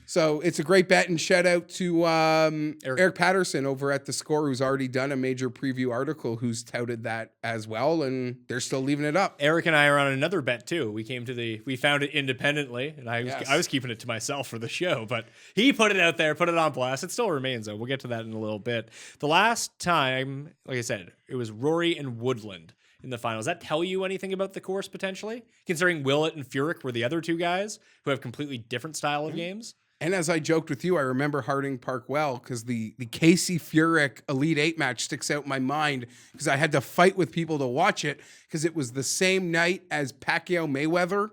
So it's a great bet, and shout out to Eric Patterson over at The Score, who's already done a major preview article, who's touted that as well, and they're still leaving it up. Eric and I are on another bet too. We found it independently, and I was keeping it to myself for the show, but he put it out there, put it on blast. It still remains though. We'll get to that in a little bit. The last time, like I said, it was Rory and Woodland in the final. Does that tell you anything about the course potentially? Considering Willett and Furyk were the other two guys who have completely different style of games. And as I joked with you, I remember Harding Park well because the Casey Furyk Elite 8 match sticks out in my mind because I had to fight with people to watch it because it was the same night as Pacquiao Mayweather.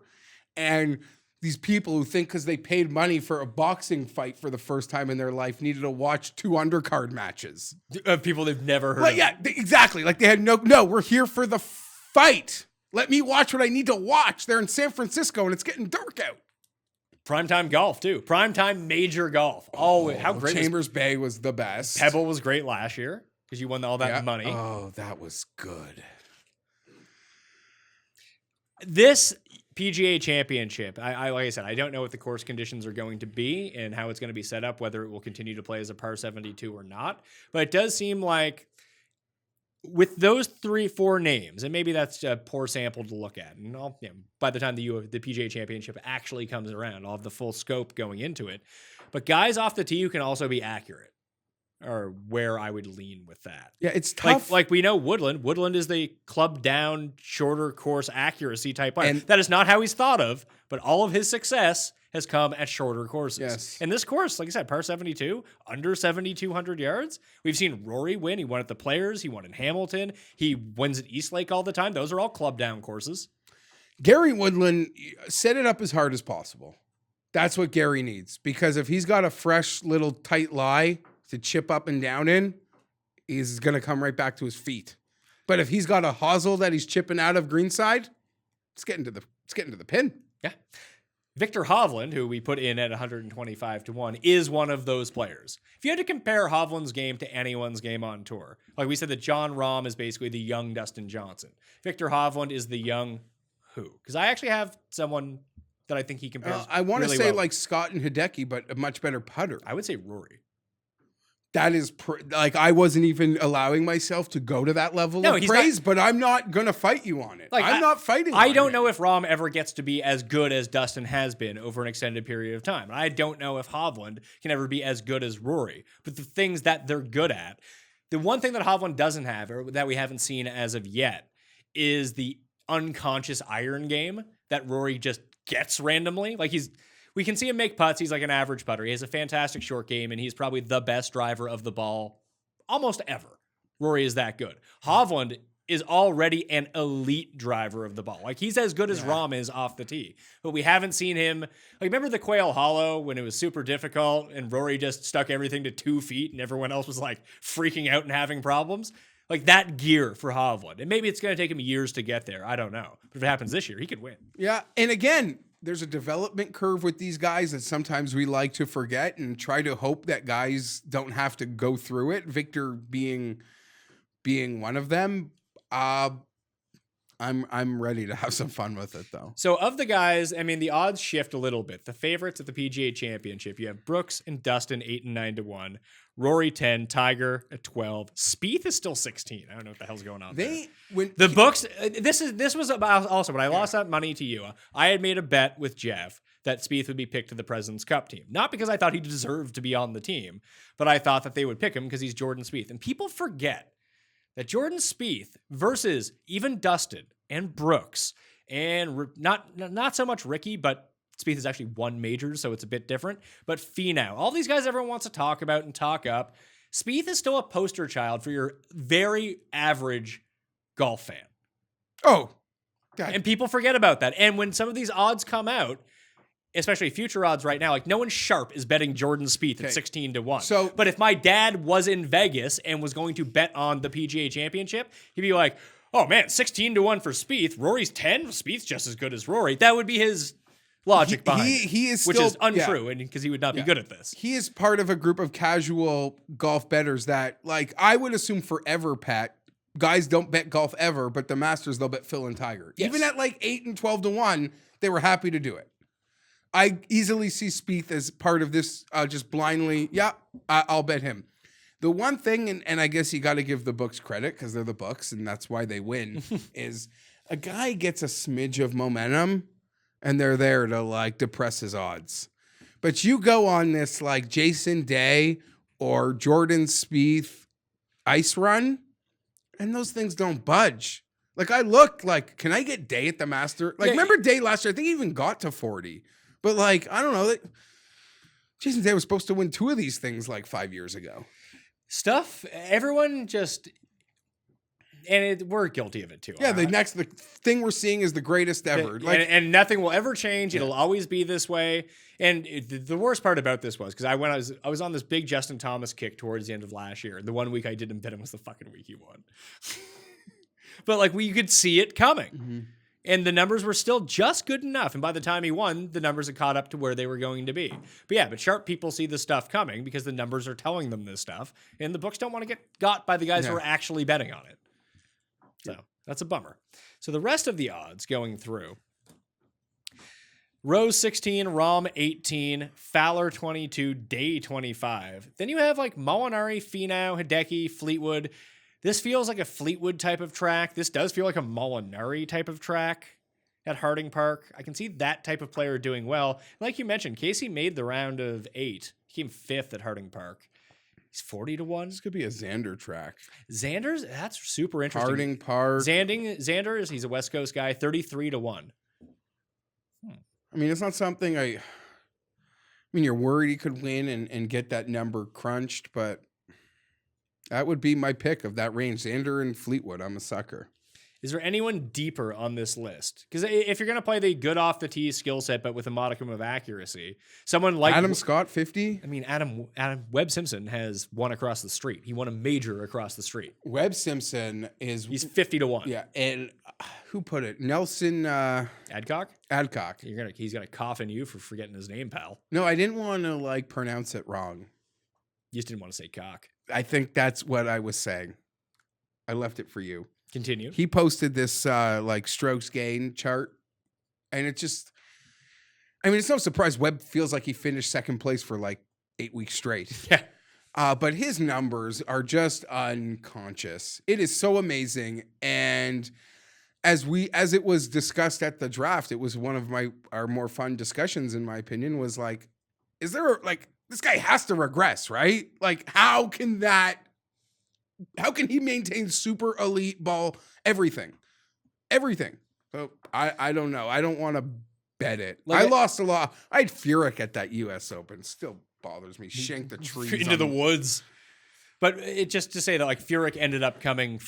And these people who think because they paid money for a boxing fight for the first time in their life needed to watch two undercard matches. Of people they've never heard of. Yeah, exactly. Like they had no, we're here for the fight. Let me watch what I need to watch. They're in San Francisco and it's getting dark out. Primetime golf, too. Primetime major golf. Oh, how great. Chambers Bay was the best. Pebble was great last year because you won all that money. Oh, that was good. This PGA Championship, I like I said, I don't know what the course conditions are going to be and how it's going to be set up, whether it will continue to play as a par 72 or not. But it does seem like with those 3-4 names, and maybe that's a poor sample to look at, and by the time the PGA Championship actually comes around, I'll have the full scope going into it. But guys off the tee who can also be accurate are where I would lean with that. Yeah, it's tough. Like we know Woodland. Woodland is the club down, shorter course accuracy type player. And that is not how he's thought of, but all of his success has come at shorter courses. Yes. And this course, like I said, par 72, under 7,200 yards. We've seen Rory win. He won at the Players. He won in Hamilton. He wins at Eastlake all the time. Those are all club down courses. Gary Woodland set it up as hard as possible. That's what Gary needs. Because if he's got a fresh little tight lie to chip up and down in, he's going to come right back to his feet. But if he's got a hosel that he's chipping out of greenside, it's getting to the pin. Yeah. Viktor Hovland, who we put in at 125-1, is one of those players. If you had to compare Hovland's game to anyone's game on tour, like we said that John Rahm is basically the young Dustin Johnson. Viktor Hovland is the young who? Because I actually have someone that I think he compares I want to really say well. like Scott and Hideki, but a much better putter. I would say Rory. That is I wasn't even allowing myself to go to that level of praise, but I'm not going to fight you on it. I'm not fighting. I don't know if Rahm ever gets to be as good as Dustin has been over an extended period of time. I don't know if Hovland can ever be as good as Rory. But the things that they're good at, the one thing that Hovland doesn't have, or that we haven't seen as of yet, is the unconscious iron game that Rory just gets randomly. Like we can see him make putts. He's like an average putter. He has a fantastic short game, and he's probably the best driver of the ball almost ever. Rory is that good. Hovland is already an elite driver of the ball. Like, he's as good as Rahm is off the tee. But we haven't seen him. Like, remember the Quail Hollow when it was super difficult and Rory just stuck everything to 2 feet and everyone else was like freaking out and having problems? Like, that gear for Hovland. And maybe it's going to take him years to get there. I don't know. But if it happens this year, he could win. Yeah. And again, there's a development curve with these guys that sometimes we like to forget and try to hope that guys don't have to go through it. Victor being one of them. I'm ready to have some fun with it, though. So of the guys, I mean, the odds shift a little bit. The favorites at the PGA Championship, you have Brooks and Dustin 8 and 9 to 1, Rory 10, Tiger at 12. Spieth is still 16. I don't know what the hell's going on there. The books. This was about also when I lost that money to you. I had made a bet with Jeff that Spieth would be picked to the President's Cup team, not because I thought he deserved to be on the team, but I thought that they would pick him because he's Jordan Spieth, and people forget that Jordan Spieth versus even Dustin and Brooks and not so much Ricky, but Spieth has actually won majors, so it's a bit different. But Finau, all these guys everyone wants to talk about and talk up. Spieth is still a poster child for your very average golf fan. Oh, God. And people forget about that. And when some of these odds come out, especially future odds right now, like no one sharp is betting Jordan Spieth at 16 to 1. So, but if my dad was in Vegas and was going to bet on the PGA Championship, he'd be like, oh man, 16 to 1 for Spieth. Rory's 10. Spieth's just as good as Rory. That would be his logic behind it, he is which still, is untrue, and because he would not be good at this. He is part of a group of casual golf bettors that, like, I would assume forever, Pat, guys don't bet golf ever, but the Masters, they'll bet Phil and Tiger. Yes. Even at like 8 and 12 to 1, they were happy to do it. I easily see Spieth as part of this, just blindly, I'll bet him. The one thing, and I guess you got to give the books credit because they're the books and that's why they win, is a guy gets a smidge of momentum and they're there to like depress his odds. But you go on this like Jason Day or Jordan Spieth ice run and those things don't budge. Like I look like, can I get Day at the Master? Like remember Day last year? I think he even got to 40. But like, I don't know. Jason Day was supposed to win 2 of these things like 5 years ago. Everyone just, and we're guilty of it too. Yeah, the thing we're seeing is the greatest ever. And nothing will ever change. It'll always be this way. And the worst part about this was, because I was on this big Justin Thomas kick towards the end of last year. The one week I didn't bet him was the fucking week he won. But like you could see it coming. Mm-hmm. And the numbers were still just good enough. And by the time he won, the numbers had caught up to where they were going to be. But sharp people see the stuff coming because the numbers are telling them this stuff. And the books don't want to get got by the guys who are actually betting on it. So that's a bummer. So the rest of the odds going through. Rose 16, Rahm 18, Fowler 22, Day 25. Then you have like Molinari, Finau, Hideki, Fleetwood. This feels like a Fleetwood type of track. This does feel like a Molinari type of track at Harding Park. I can see that type of player doing well. Like you mentioned, Casey made the round of 8. He came 5th at Harding Park. He's 40 to 1. This could be a Xander track. Xander's, that's super interesting. Harding Park. Xander, he's a West Coast guy, 33 to 1. I mean, it's not something I mean, you're worried he could win and get that number crunched, but that would be my pick of that range. Xander and Fleetwood. I'm a sucker. Is there anyone deeper on this list? Because if you're going to play the good off the tee skill set, but with a modicum of accuracy, someone like Adam Scott, 50. I mean, Adam Webb Simpson has won across the street. He won a major across the street. Webb Simpson he's 50 to 1. Yeah, and who put it? Nelson Adcock. Adcock. He's gonna cough in you for forgetting his name, pal. No, I didn't want to like pronounce it wrong. You just didn't want to say cock. I think that's what I was saying. I left it for you. Continue. He posted this like strokes gain chart, and it just, I mean, it's no surprise Webb feels like he finished second place for like 8 weeks straight. Yeah. But his numbers are just unconscious. It is so amazing. And as it was discussed at the draft, it was one of our more fun discussions, in my opinion, was like, is there like, this guy has to regress, right? Like, how can he maintain super elite ball, everything? So I don't know. I don't want to bet it. Like I lost a lot. I had Furyk at that U.S. Open. Still bothers me. Shanked the trees into the woods. But it just to say that like Furyk ended up coming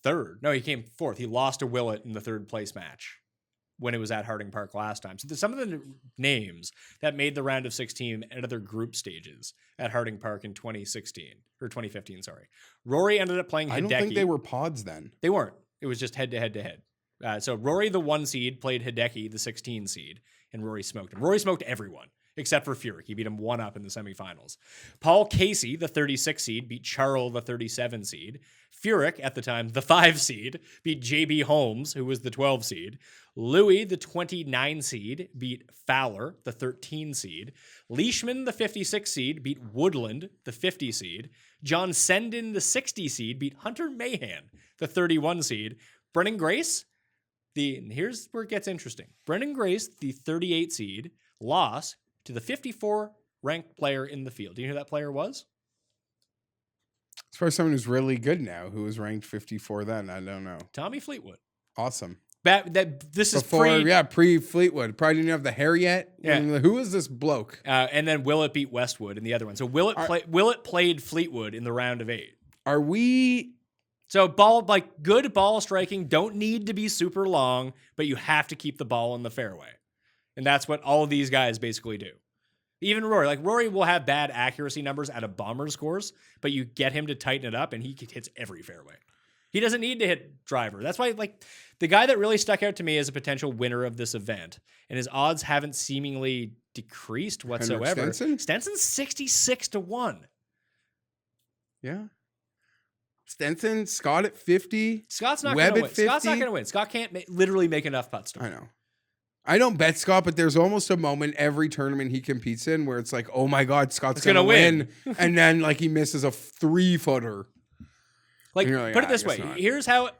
third. No, he came fourth. He lost to Willett in the third place match when it was at Harding Park last time. So some of the names that made the round of 16 and other group stages at Harding Park in 2016 or 2015, sorry. Rory ended up playing Hideki. I don't think they were pods then. They weren't. It was just head to head to head. So Rory, the 1 seed, played Hideki, the 16 seed, and Rory smoked him. Rory smoked everyone except for Furyk. He beat him 1 up in the semifinals. Paul Casey, the 36 seed, beat Charles, the 37 seed. Furyk, at the time, the 5 seed, beat JB Holmes, who was the 12 seed. Louis, the 29 seed, beat Fowler, the 13 seed. Leishman, the 56 seed, beat Woodland, the 50 seed. John Sendin, the 60 seed, beat Hunter Mahan, the 31 seed. Brennan Grace, here's where it gets interesting. Brennan Grace, the 38 seed, lost to the 54 ranked player in the field. Do you know who that player was? As far as someone who's really good now, who was ranked 54 then, I don't know. Tommy Fleetwood. Awesome. This is pre Fleetwood. Probably didn't have the hair yet. Yeah. Who is this bloke? And then Willett beat Westwood in the other one. So Willett played Fleetwood in the round of 8. Are we? So good ball striking don't need to be super long, but you have to keep the ball in the fairway. And that's what all of these guys basically do. Even Rory. Rory will have bad accuracy numbers out of bomber's course, but you get him to tighten it up and he hits every fairway. He doesn't need to hit driver. That's why the guy that really stuck out to me as a potential winner of this event, and his odds haven't seemingly decreased whatsoever. Stenson's 66-1. Yeah. Stenson, Scott at 50. Scott's not Webb going to win. at 50. Scott's not going to win. Scott can't literally make enough putts to win. I know. I don't bet Scott, but there's almost a moment every tournament he competes in where it's like, oh my God, Scott's going to win. And then he misses a 3-footer. Put it this way. Here's how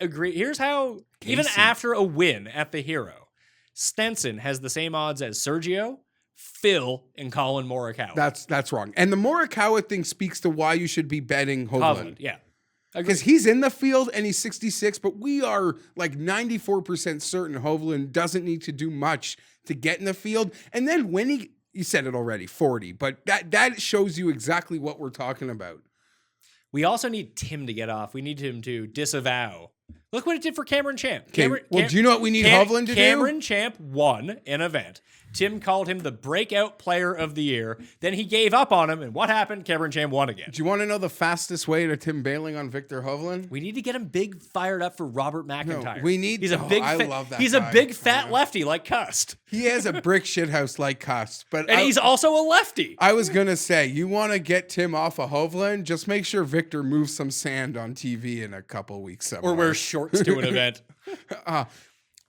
even after a win at the Hero, Stenson has the same odds as Sergio, Phil, and Colin Morikawa. That's wrong. And the Morikawa thing speaks to why you should be betting Hovland. Yeah. Because he's in the field and he's 66, but we are 94% certain Hovland doesn't need to do much to get in the field. And then when you said it already, 40, but that shows you exactly what we're talking about. We also need Tim to get off. We need him to disavow. Look what it did for Cameron Champ. Do you know what we need Hovland to do? Cameron Champ won an event. Tim called him the breakout player of the year. Then he gave up on him, and what happened? Cameron Champ won again. Do you want to know the fastest way to Tim bailing on Victor Hovland? We need to get him fired up for Robert McIntyre. No, we need. I love that. He's a big fat lefty like Cust. He has a brick shithouse like Cust, and he's also a lefty. I was gonna say, you want to get Tim off of Hovland? Just make sure Victor moves some sand on TV in a couple weeks somewhere. Or wears shorts to an event.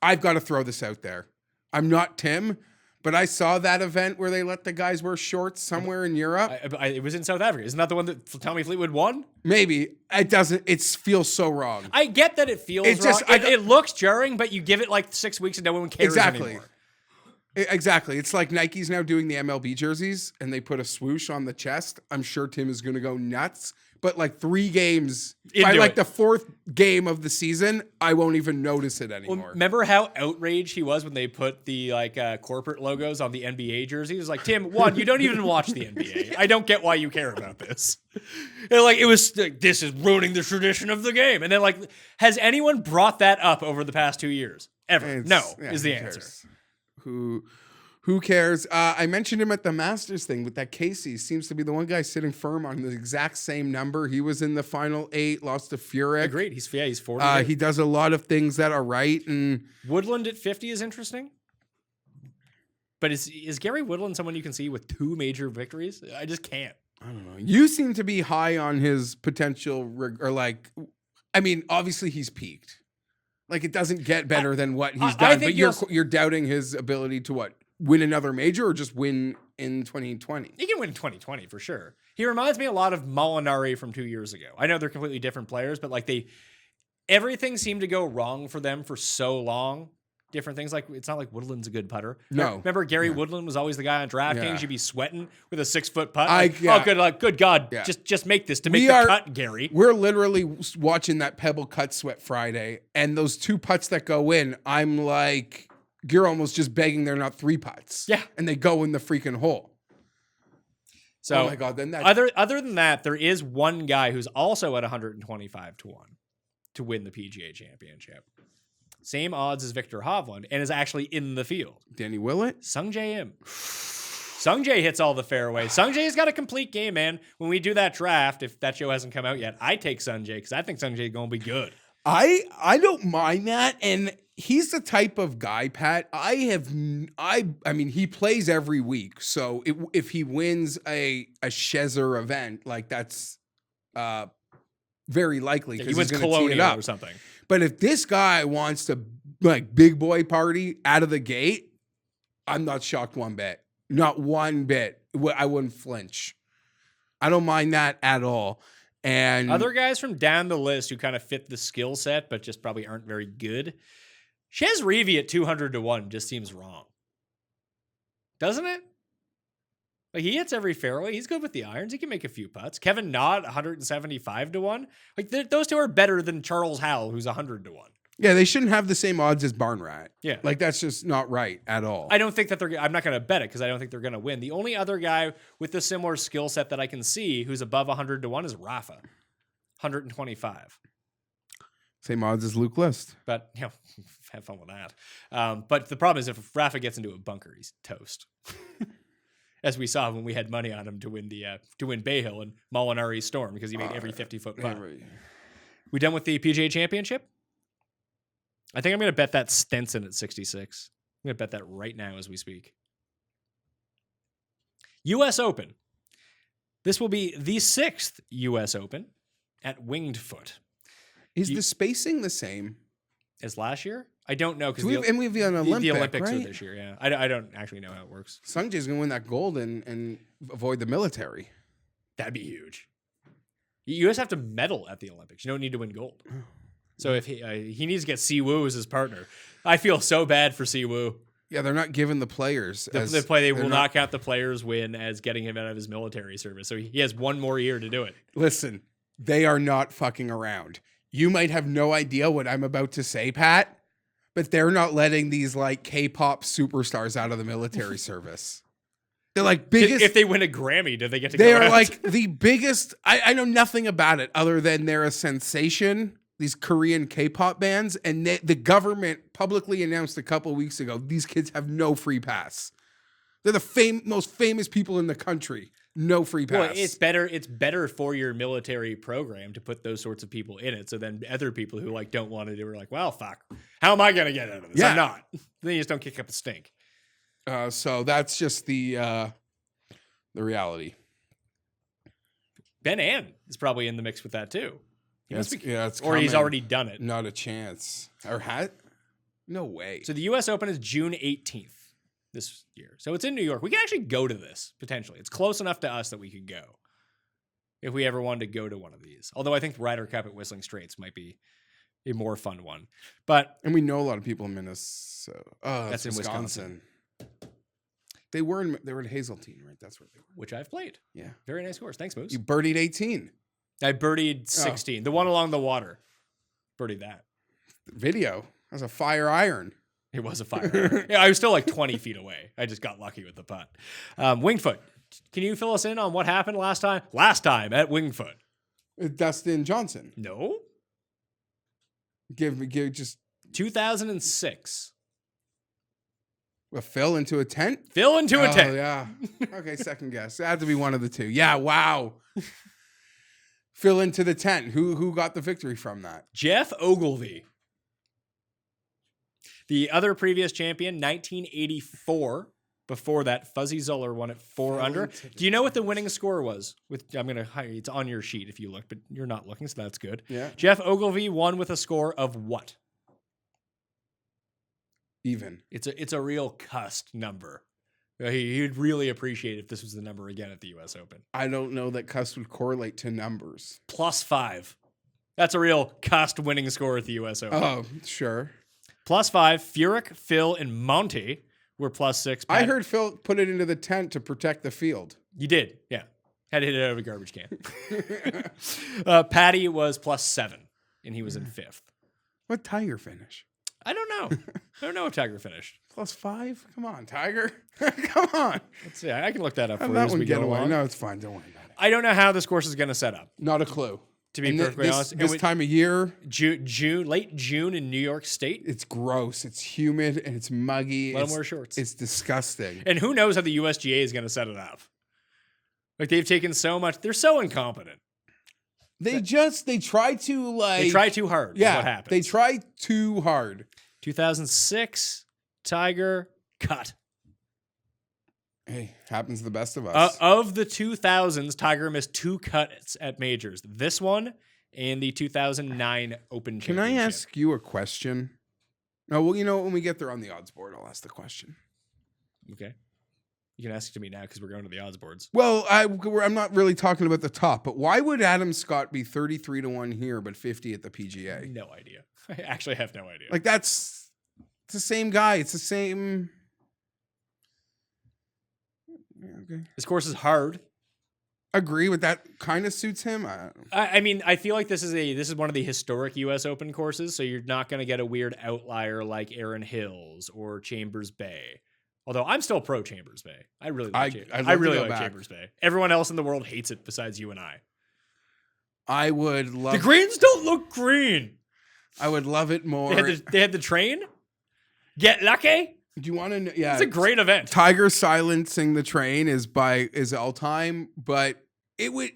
I've got to throw this out there. I'm not Tim. But I saw that event where they let the guys wear shorts somewhere in Europe. It was in South Africa. Isn't that the one that Tommy Fleetwood won? Maybe. It doesn't. It feels so wrong. I get that it feels wrong. It looks jarring, but you give it 6 weeks and no one cares anymore. Exactly. It's like Nike's now doing the MLB jerseys and they put a swoosh on the chest. I'm sure Tim is going to go nuts. But 3 games, by the 4th game of the season, I won't even notice it anymore. Well, remember how outraged he was when they put the corporate logos on the NBA jerseys? He was like, Tim, one, you don't even watch the NBA. I don't get why you care about this. And it was this is ruining the tradition of the game. And then has anyone brought that up over the past 2 years? Ever? Is the answer. Who cares? I mentioned him at the Masters thing with that Casey. Seems to be the one guy sitting firm on the exact same number. He was in the final 8, lost to Furyk. Agreed. He's 40. He does a lot of things that are right. And Woodland at 50 is interesting. But is Gary Woodland someone you can see with 2 major victories? I just can't. I don't know. You seem to be high on his potential, obviously he's peaked. It doesn't get better than what he's done. But you're doubting his ability to win another major or just win in 2020? He can win in 2020 for sure. He reminds me a lot of Molinari from 2 years ago. I know they're completely different players, but everything seemed to go wrong for them for so long. Different things it's not like Woodland's a good putter. No. Remember Gary Woodland was always the guy on DraftKings. You'd be sweating with a 6-foot putt. Good God. Yeah. Just make this make the cut, Gary. We're literally watching that Pebble Cut Sweat Friday, and those 2 putts that go in, I'm like, you're almost just begging they're not 3 putts. Yeah. And they go in the freaking hole. So oh my God, then that other than that, there is one guy who's also at 125 to 1 to win the PGA Championship. Same odds as Victor Hovland, and is actually in the field. Danny Willett? Sungjae Im. Sungjae hits all the fairways. Sungjae's got a complete game, man. When we do that draft, if that show hasn't come out yet, I take Sungjae because I think Sungjae's going to be good. I don't mind that, and he's the type of guy, Pat. I mean, he plays every week, so if he wins a Schezer event, like that's very likely He because wins he's going to tee it Colonial up or something. But if this guy wants to like big boy party out of the gate, I'm not shocked one bit. Not one bit. I wouldn't flinch. I don't mind that at all. And Other guys from down the list who kind of fit the skill set, but just probably aren't very good. Chez Reavie at 200 to 1 just seems wrong. Doesn't it? Like, he hits every fairway. He's good with the irons. He can make a few putts. Kevin Na 175 to 1. Like, those two are better than Charles Howell, who's 100 to 1. yeah, they shouldn't have the same odds as Barn Rat. Yeah. Like that's just not right at all. I don't think that I'm not going to bet it because I don't think they're going to win. The only other guy with a similar skill set that I can see who's above 100 to 1 is Rafa. 125. Same odds as Luke List. But, you know, have fun with that. But the problem is if Rafa gets into a bunker, he's toast. As we saw when we had money on him to win Bay Hill and Molinari's Storm because he made every 50-foot putt. We done with the PGA Championship? I think I'm going to bet that Stenson at 66. I'm going to bet that right now as we speak. U.S. Open. This will be the 6th U.S. Open at Winged Foot. Is the spacing the same as last year? I don't know because we have the Olympic, the Olympics right? are this year. Yeah, I don't actually know how it works. Sungjae's gonna win that gold and avoid the military. That'd be huge. You just have to medal at the Olympics. You don't need to win gold. So if he needs to get Siwoo as his partner, I feel so bad for Siwoo. Yeah, they're not giving the players. They will not count the players' win as getting him out of his military service. So he has one more year to do it. Listen, they are not fucking around. You might have no idea what I'm about to say, Pat, but they're not letting these like K-pop superstars out of the military service. They're like biggest. If they win a Grammy, do they get to They go are out? like the biggest. I know nothing about it other than they're a sensation. These Korean K-pop bands, and the government publicly announced a couple of weeks ago these kids have no free pass. They're the most famous people in the country. No free pass. Well, it's better for your military program to put those sorts of people in it. So then other people who like don't want to do are like, well, fuck. How am I going to get out of this? Yeah. I'm not. Then you just don't kick up a stink. So that's just the reality. Ben Ann is probably in the mix with that too. It's or he's coming. already done it. Not a chance. Or had? No way. So the U.S. Open is June 18th this year. So it's in New York. We can actually go to this, potentially. It's close enough to us that we could go if we ever wanted to go to one of these. Although I think Ryder Cup at Whistling Straits might be a more fun one. And we know a lot of people in Minnesota. Oh, that's in Wisconsin. They were in Hazeltine, right? That's where they were. Which I've played. Yeah. Very nice course. Thanks, Moose. You birdied 18. I birdied 16. The one along the water. Birdied that. Video. That's a fire iron. It was a fire. Yeah, I was still like 20 feet away. I just got lucky with the putt. Wingfoot. Can you fill us in on what happened last time? Last time at Wingfoot. Dustin Johnson. No. Give just 2006. Phil into a tent? Phil into a tent. Yeah. Okay, second guess. It had to be one of the two. Yeah, wow. Phil into the tent. Who got the victory from that? Jeff Ogilvy. The other previous champion, 1984. Before that, Fuzzy Zoller won at 4 under. Do you know what the winning score was? I'm going to hide. It's on your sheet if you look, but you're not looking, so that's good. Yeah. Jeff Ogilvy won with a score of what? Even. It's a real cussed number. He'd really appreciate if this was the number again at the U.S. Open. I don't know that cuss would correlate to numbers. +5. That's a real cussed winning score at the U.S. Open. Oh, sure. +5. Furyk, Phil, and Monty were +6. I heard Phil put it into the tent to protect the field. You did, yeah. Had to hit it out of a garbage can. Patty was +7, and he was in 5th. What Tiger finish? I don't know. I don't know if Tiger finished. +5? Come on, Tiger. Come on. Let's see. I can look that up for Have you that as one we get go away. along. No, it's fine. Don't worry about it. I don't know how this course is going to set up. Not a clue. To be And perfectly honest, this time of year, late June in New York State. it's gross. It's humid and it's muggy. Let them It's- wear shorts. It's disgusting. And who knows how the USGA is going to set it up? Like they've taken so much. They're so incompetent. They try to like. They try too hard. Yeah, is what happens. they try too hard. 2006 Tiger cut. Hey, happens to the best of us. Of the 2000s, Tiger missed 2 cuts at majors. This one and the 2009 Open Can Championship. I ask you a question? No, well, you know, when we get there on the odds board, I'll ask the question. Okay. You can ask it to me now because we're going to the odds boards. Well, I'm not really talking about the top, but why would Adam Scott be 33-1 here, but 50 at the PGA? No idea. I actually have no idea. Like it's the same guy. It's the same. Yeah, okay. This course is hard. Agree with that. Kind of suits him. I mean, I feel like this is one of the historic U.S. Open courses, so you're not going to get a weird outlier like Erin Hills or Chambers Bay. Although I'm still pro Chambers Bay. I really like Chambers Bay. Everyone else in the world hates it besides you and I. I would love. The greens don't look green. I would love it more. They had the train. Get lucky. Do you want to know? Yeah, It's a great event. Tiger silencing the train is all time, but it would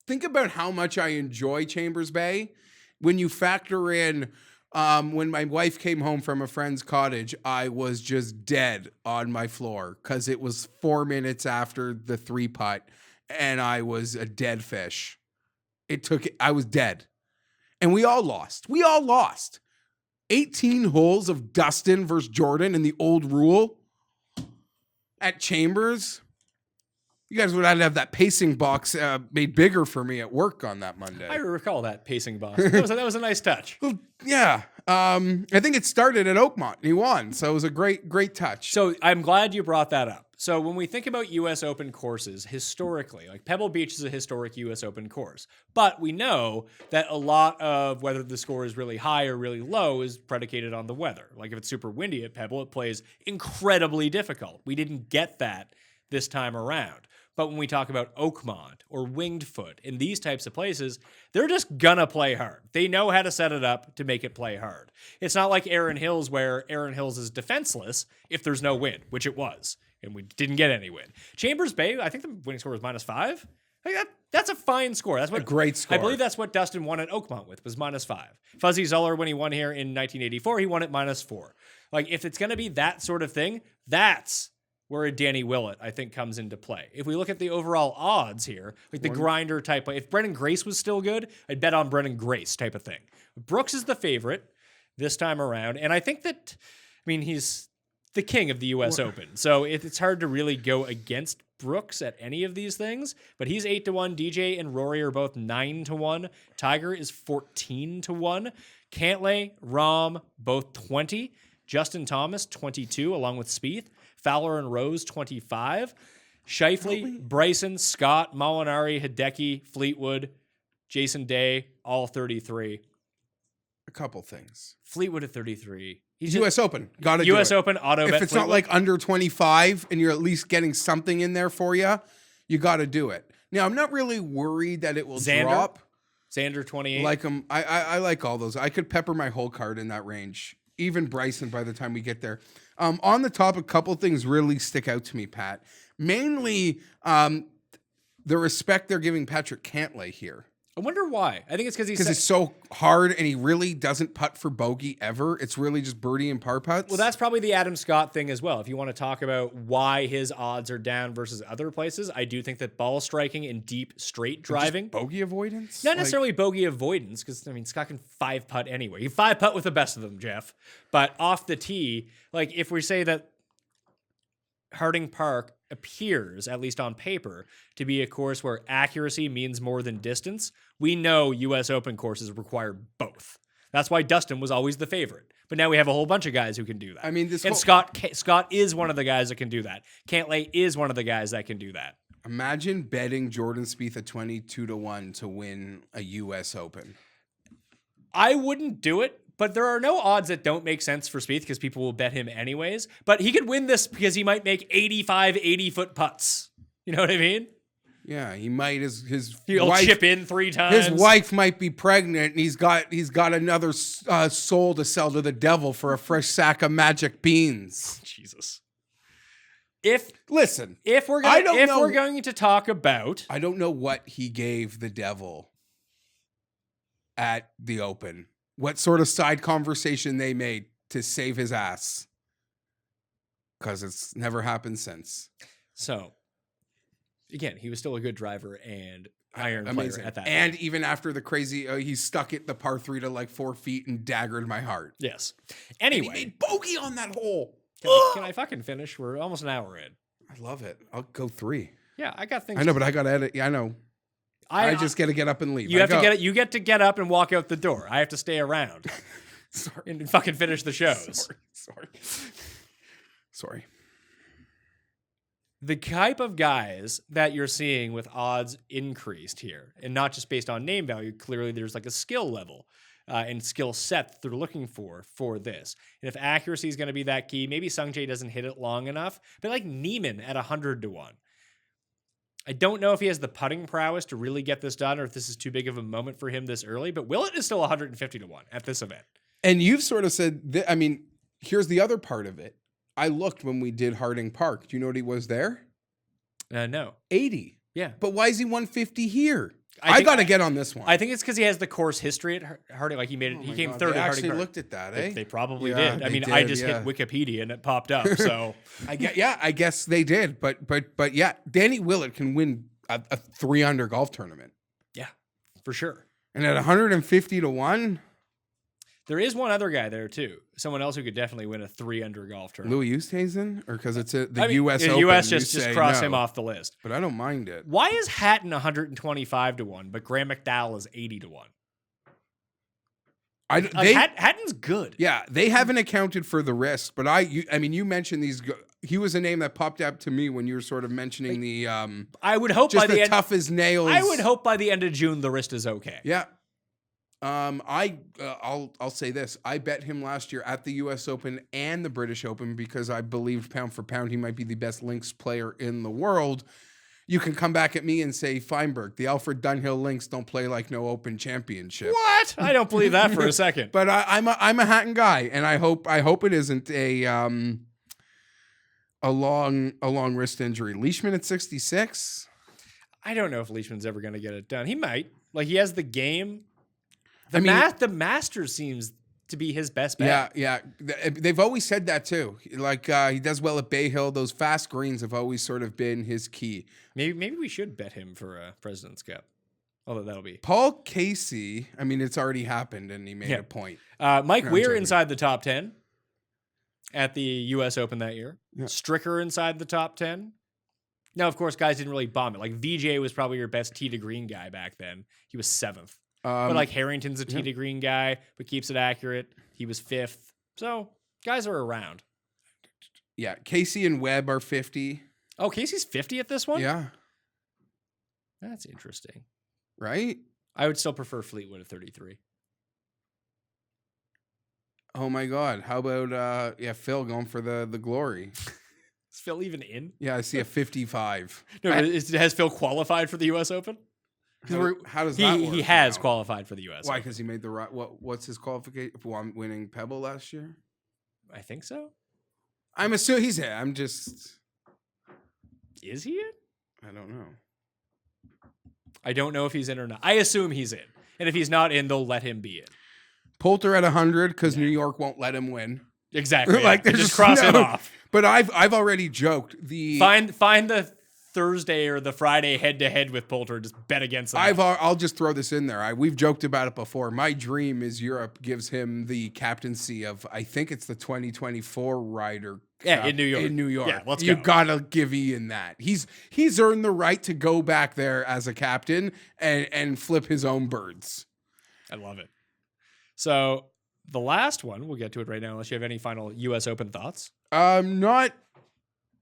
think about how much I enjoy Chambers Bay when you factor in when my wife came home from a friend's cottage, I was just dead on my floor because it was 4 minutes after the 3-putt and I was a dead fish. I was dead. And we all lost. 18 holes of Dustin versus Jordan in the old rule at Chambers. You guys would have to have that pacing box made bigger for me at work on that Monday. I recall that pacing box. That was a nice touch. Well, yeah. I think it started at Oakmont and he won. So it was a great touch. So I'm glad you brought that up. So when we think about U.S. Open courses historically, like Pebble Beach is a historic U.S. Open course, but we know that a lot of whether the score is really high or really low is predicated on the weather. Like if it's super windy at Pebble, it plays incredibly difficult. We didn't get that this time around. But when we talk about Oakmont or Winged Foot in these types of places, they're just gonna play hard. They know how to set it up to make it play hard. It's not like Erin Hills where Erin Hills is defenseless if there's no wind, which it was. And we didn't get any win. Chambers Bay, I think the winning score was -5. I think that's a fine score. That's what a great score. I believe that's what Dustin won at Oakmont with, was -5. Fuzzy Zoeller, when he won here in 1984, he won at -4. Like, if it's going to be that sort of thing, that's where a Danny Willett, I think, comes into play. If we look at the overall odds here, like the grinder type, if Brennan Grace was still good, I'd bet on Brennan Grace type of thing. Brooks is the favorite this time around, and I think that, he's the king of the U.S. Open. So it's hard to really go against Brooks at any of these things, but he's 8-1. DJ and Rory are both 9-1. Tiger is 14-1. Cantlay, Rahm, both 20. Justin Thomas, 22, along with Spieth. Fowler and Rose, 25. Shifley, Bryson, Scott, Molinari, Hideki, Fleetwood, Jason Day, all 33. A couple things. Fleetwood at 33. He's U.S. Open. Got to do U.S. it. Open, auto If bet it's not Fleetwood. like under 25 and you're at least getting something in there for you, you got to do it. Now, I'm not really worried that it will drop. Xander, 28. Like them. I like all those. I could pepper my whole card in that range. Even Bryson by the time we get there. On the top, a couple things really stick out to me, Pat. Mainly the respect they're giving Patrick Cantlay here. I wonder why. I think it's because Because it's so hard and he really doesn't putt for bogey ever. It's really just birdie and par putts. Well, that's probably the Adam Scott thing as well. If you want to talk about why his odds are down versus other places, I do think that ball striking and deep straight driving. Just bogey avoidance? Not necessarily bogey avoidance, because, Scott can 5-putt anyway. You 5-putt with the best of them, Jeff. But off the tee, like if we say that Harding Park appears, at least on paper, to be a course where accuracy means more than distance, we know U.S. Open courses require both. That's why Dustin was always the favorite. But now we have a whole bunch of guys who can do that. Scott is one of the guys that can do that. Cantlay is one of the guys that can do that. Imagine betting Jordan Spieth at 22-1 to win a U.S. Open. I wouldn't do it, But there are no odds that don't make sense for Spieth because people will bet him anyways. But he could win this because he might make 85, 80-foot putts. You know what I mean? Yeah, he might. He'll wife, chip in 3 times. His wife might be pregnant, and he's got another soul to sell to the devil for a fresh sack of magic beans. Jesus. If we're going to talk about, I don't know what he gave the devil at the Open. What sort of side conversation they made to save his ass? Because it's never happened since. So, again, he was still a good driver and iron Amazing. player at that And point. even after the crazy, he stuck it the par 3 to like 4 feet and daggered my heart. Yes. And Anyway, he made bogey on that hole. can I fucking finish? We're almost an hour in. I love it. I'll go 3. Yeah, I got things. I know, but I got to edit. Yeah, I know. I just got to get up and leave. You get to get up and walk out the door. I have to stay around. Sorry. And fucking finish the shows. Sorry. The type of guys that you're seeing with odds increased here, and not just based on name value, clearly there's like a skill level and skill set that they're looking for this. And if accuracy is going to be that key, maybe Sungjae doesn't hit it long enough, but like Neiman at 100 to 1. I don't know if he has the putting prowess to really get this done or if this is too big of a moment for him this early, but Willett is still 150 to 1 at this event. And you've sort of said, here's the other part of it. I looked when we did Harding Park. Do you know what he was there? No. 80. Yeah. But why is he 150 here? I I got to get on this one. I think it's because he has the course history at Harding. Like he came third they at Harding actually Park. looked at that, eh? They probably Yeah, did. I they mean, I did, just yeah. hit Wikipedia and it popped up. So I guess they did. But yeah, Danny Willett can win a 3-under golf tournament. yeah, for sure. And at 150 to 1, There is one other guy there too. Someone else who could definitely win a 3-under golf tournament. Louis Oosthuizen? Or because it's the I mean, U.S. the Open? U.S. you just say cross no. him off the list. But I don't mind it. Why is Hatton 125 to 1, but Graham McDowell is 80 to 1? Hatton's good. Yeah, they haven't accounted for the risk. But you mentioned these. He was a name that popped up to me when you were sort of mentioning the. I would hope just by the end, tough as nails. I would hope by the end of June the wrist is okay. Yeah. I'll say this. I bet him last year at the U.S. Open and the British Open because I believed pound for pound he might be the best links player in the world. You can come back at me and say, Fienberg, the Alfred Dunhill links don't play like no Open Championship. What? I don't believe that for a second. But I'm a Hatton guy, and I hope it isn't a long wrist injury. Leishman at 66. I don't know if Leishman's ever going to get it done. He might. Like he has the game. The Masters seems to be his best bet. Yeah. They've always said that too. Like he does well at Bay Hill. Those fast greens have always sort of been his key. Maybe we should bet him for a President's Cup. Although that'll be Paul Casey. I mean, it's already happened, and he made a point. Mike Weir joking. inside the top 10 at the U.S. Open that year. Yeah. Stricker inside the top 10. Now, of course, guys didn't really bomb it. Like VJ was probably your best tee to green guy back then. He was 7th. But like Harrington's a tee to green guy, but keeps it accurate. He was 5th. So guys are around. Yeah, Casey and Webb are 50. Oh, Casey's 50 at this one? Yeah, That's interesting. right? I would still prefer Fleetwood at 33. Oh my God! How about Phil going for the glory? Is Phil even in? Yeah, I see a 55. No, has Phil qualified for the U.S. Open? How does that work? He has now? qualified for the U.S. Why? Open. Because he made the right. What's his qualification? Winning Pebble last year. I think so. I'm assuming he's in. I'm just. Is he in? I don't know. I don't know if he's in or not. I assume he's in. And if he's not in, they'll let him be in. Poulter at 100 because New York won't let him win. Exactly. Like they just cross him off. But I've already joked. Find the Thursday or the Friday head-to-head with Poulter. Just bet against him. I'll just throw this in there. We've joked about it before. My dream is Europe gives him the captaincy of, I think it's the 2024 Ryder Cup in New York. In New York. Yeah, let's You go. gotta give Ian that. He's earned the right to go back there as a captain and flip his own birds. I love it. So the last one, we'll get to it right now, unless you have any final U.S. Open thoughts. Not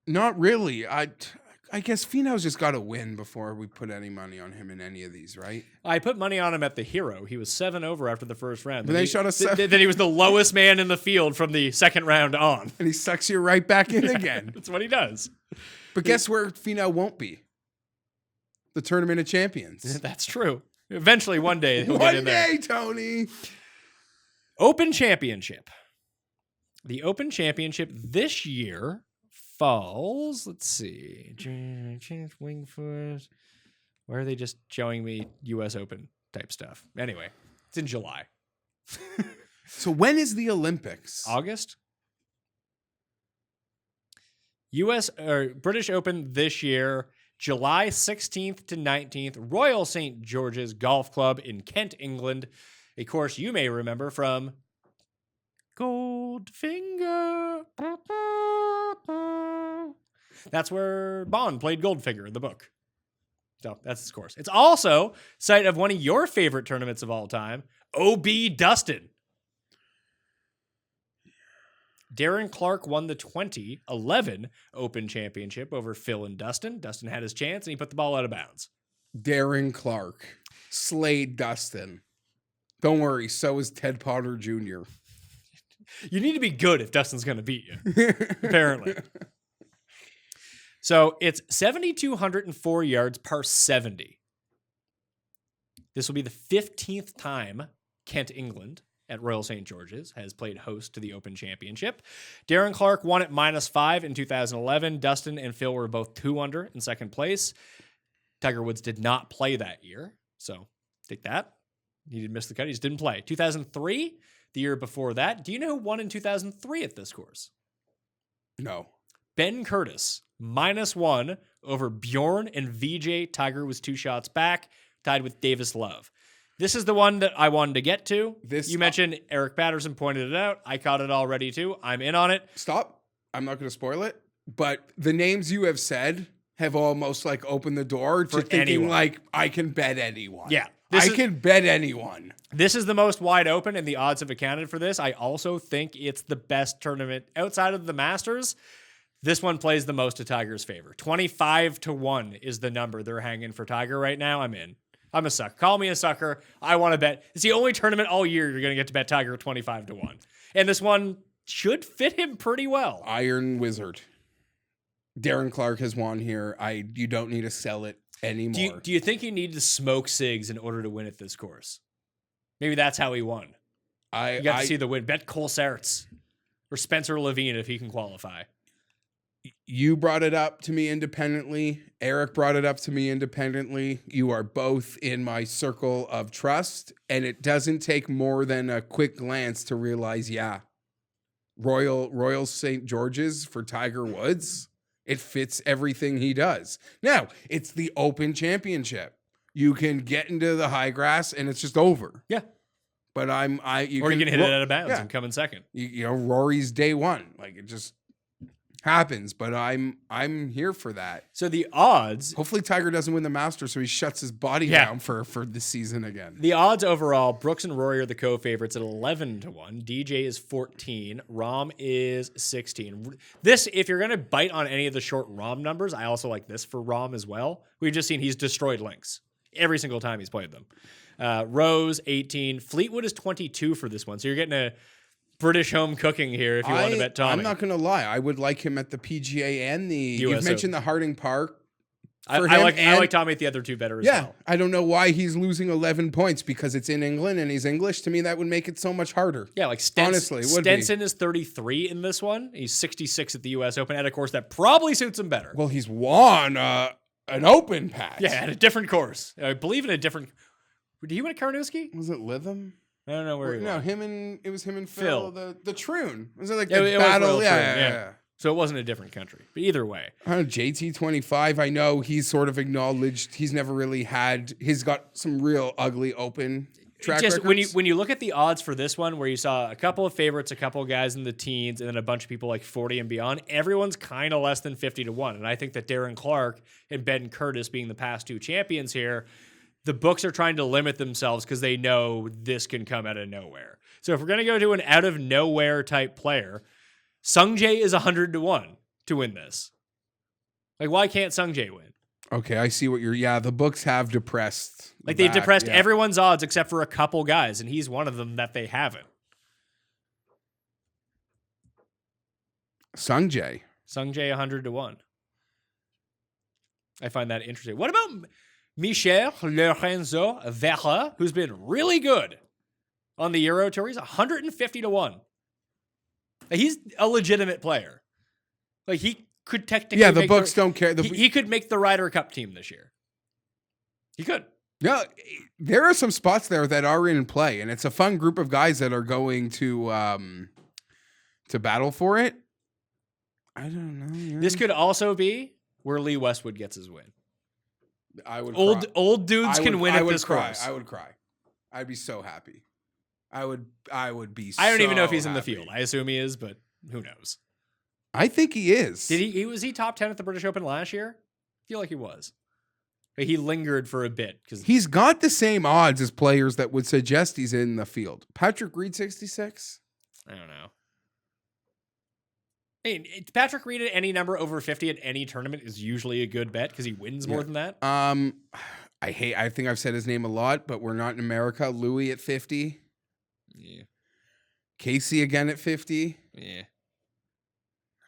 really. I I guess Finau's just got to win before we put any money on him in any of these, right? I put money on him at the Hero. He was 7 over after the first round. But they shot a 7. Then he was the lowest man in the field from the second round on. And he sucks you right back in again. That's what he does. But guess where Finau won't be? The Tournament of Champions. That's true. Eventually, one day, he'll get in there. One day, Tony. Open Championship. The Open Championship this year falls, let's see, Wingfoot. Why are they just showing me U.S. Open type stuff? Anyway, it's in July. So when is the Olympics? August? U.S. or British Open this year, July 16th to 19th, Royal St. George's Golf Club in Kent, England. A course you may remember from Goldfinger. That's where Bond played Goldfinger in the book. So that's his course. It's also site of one of your favorite tournaments of all time, OB Dustin. Darren Clarke won the 2011 Open Championship over Phil and Dustin. Dustin had his chance, and he put the ball out of bounds. Darren Clarke slayed Dustin. Don't worry, so is Ted Potter Jr. You need to be good if Dustin's going to beat you, apparently. So it's 7,204 yards par 70. This will be the 15th time Kent, England, at Royal St. George's has played host to the Open Championship. Darren Clarke won at -5 in 2011. Dustin and Phil were both 2 under in second place. Tiger Woods did not play that year, so take that. He did miss the cut. He just didn't play. 2003, the year before that. Do you know who won in 2003 at this course? No. Ben Curtis, -1 over Bjorn and VJ. Tiger was 2 shots back, tied with Davis Love. This is the one that I wanted to get to. You mentioned Eric Patterson pointed it out. I caught it already too. I'm in on it. Stop. I'm not going to spoil it. But the names you have said have almost like opened the door to thinking anyone. like, I can bet anyone. Yeah. I can bet anyone. This is the most wide open, and the odds have accounted for this. I also think it's the best tournament outside of the Masters. This one plays the most to Tiger's favor. 25-1 is the number they're hanging for Tiger right now. I'm in. I'm a sucker. Call me a sucker. I want to bet. It's the only tournament all year you're going to get to bet Tiger 25-1. And this one should fit him pretty well. Iron Wizard. Darren Clarke has won here. You don't need to sell it anymore. Do you think you need to smoke cigs in order to win at this course? Maybe that's how he won. You got to see the win. Bet Cole Sertz or Spencer Levine if he can qualify. You brought it up to me independently. Eric brought it up to me independently. You are both in my circle of trust, and it doesn't take more than a quick glance to realize, Royal St. George's for Tiger Woods, it fits everything he does. Now, it's the Open Championship. You can get into the high grass, and it's just over. Yeah. But you can hit it out of bounds and come in second. You know, Rory's day one. Like, it just happens, but I'm here for that. So the odds, hopefully Tiger doesn't win the Masters, so he shuts his body down for the season again. The odds overall, Brooks and Rory are the co-favorites at 11-1. DJ is 14. Rahm is 16. This, if you're going to bite on any of the short Rahm numbers, I also like this for Rahm as well. We've just seen he's destroyed links every single time he's played them. Rose, 18. Fleetwood is 22 for this one. So you're getting a British home cooking here if you want to bet Tommy. I'm not going to lie. I would like him at the PGA and the... You've mentioned the Harding Park. I like Tommy at the other two better as well. Yeah, I don't know why he's losing 11 points because it's in England and he's English. To me, that would make it so much harder. Yeah, like honestly, it would Stenson is 33 in this one. He's 66 at the U.S. Open at a course that probably suits him better. Well, he's won an Open, Pat. Yeah, at a different course. I believe in a different... Did he win at Karnowski? Was it Lytham? I don't know where he was. No, it was him and Phil. The Troon. Was it like the battle? Yeah. So it wasn't a different country. But either way. JT25, I know he's sort of acknowledged he's never really had... He's got some real ugly Open track records. When you look at the odds for this one, where you saw a couple of favorites, a couple of guys in the teens, and then a bunch of people like 40 and beyond, everyone's kind of less than 50-1. And I think that Darren Clarke and Ben Curtis being the past two champions here... The books are trying to limit themselves because they know this can come out of nowhere. So if we're going to go to an out of nowhere type player, Sungjae is 100-1 to win this. Like, why can't Sungjae win? Okay, I see what you're. Yeah, the books have depressed. Like, they've that, depressed yeah. everyone's odds except for a couple guys, and he's one of them that they haven't. Sungjae. 100-1. I find that interesting. What about Michel Lorenzo Vera, who's been really good on the Euro Tour? He's 150-1. He's a legitimate player. Like, he could technically. Yeah, the books don't care. He could make the Ryder Cup team this year. He could. Yeah, there are some spots there that are in play, and it's a fun group of guys that are going to battle for it. I don't know. Yeah. This could also be where Lee Westwood gets his win. I would Old dudes can win at this cry. course. I would cry. I'd be so happy. I would be. I don't even know if he's so in the happy. field. I assume he is, but who knows? I think he is. Did he was he top 10 at the British Open last year? I feel like he was. But he lingered for a bit because He's got the same odds as players that would suggest he's in the field. Patrick Reed, 66. I don't know. I mean, Patrick Reed at any number over 50 at any tournament is usually a good bet because he wins more than that. I think I've said his name a lot, but we're not in America. Louis at 50. Yeah. Casey again at 50. Yeah.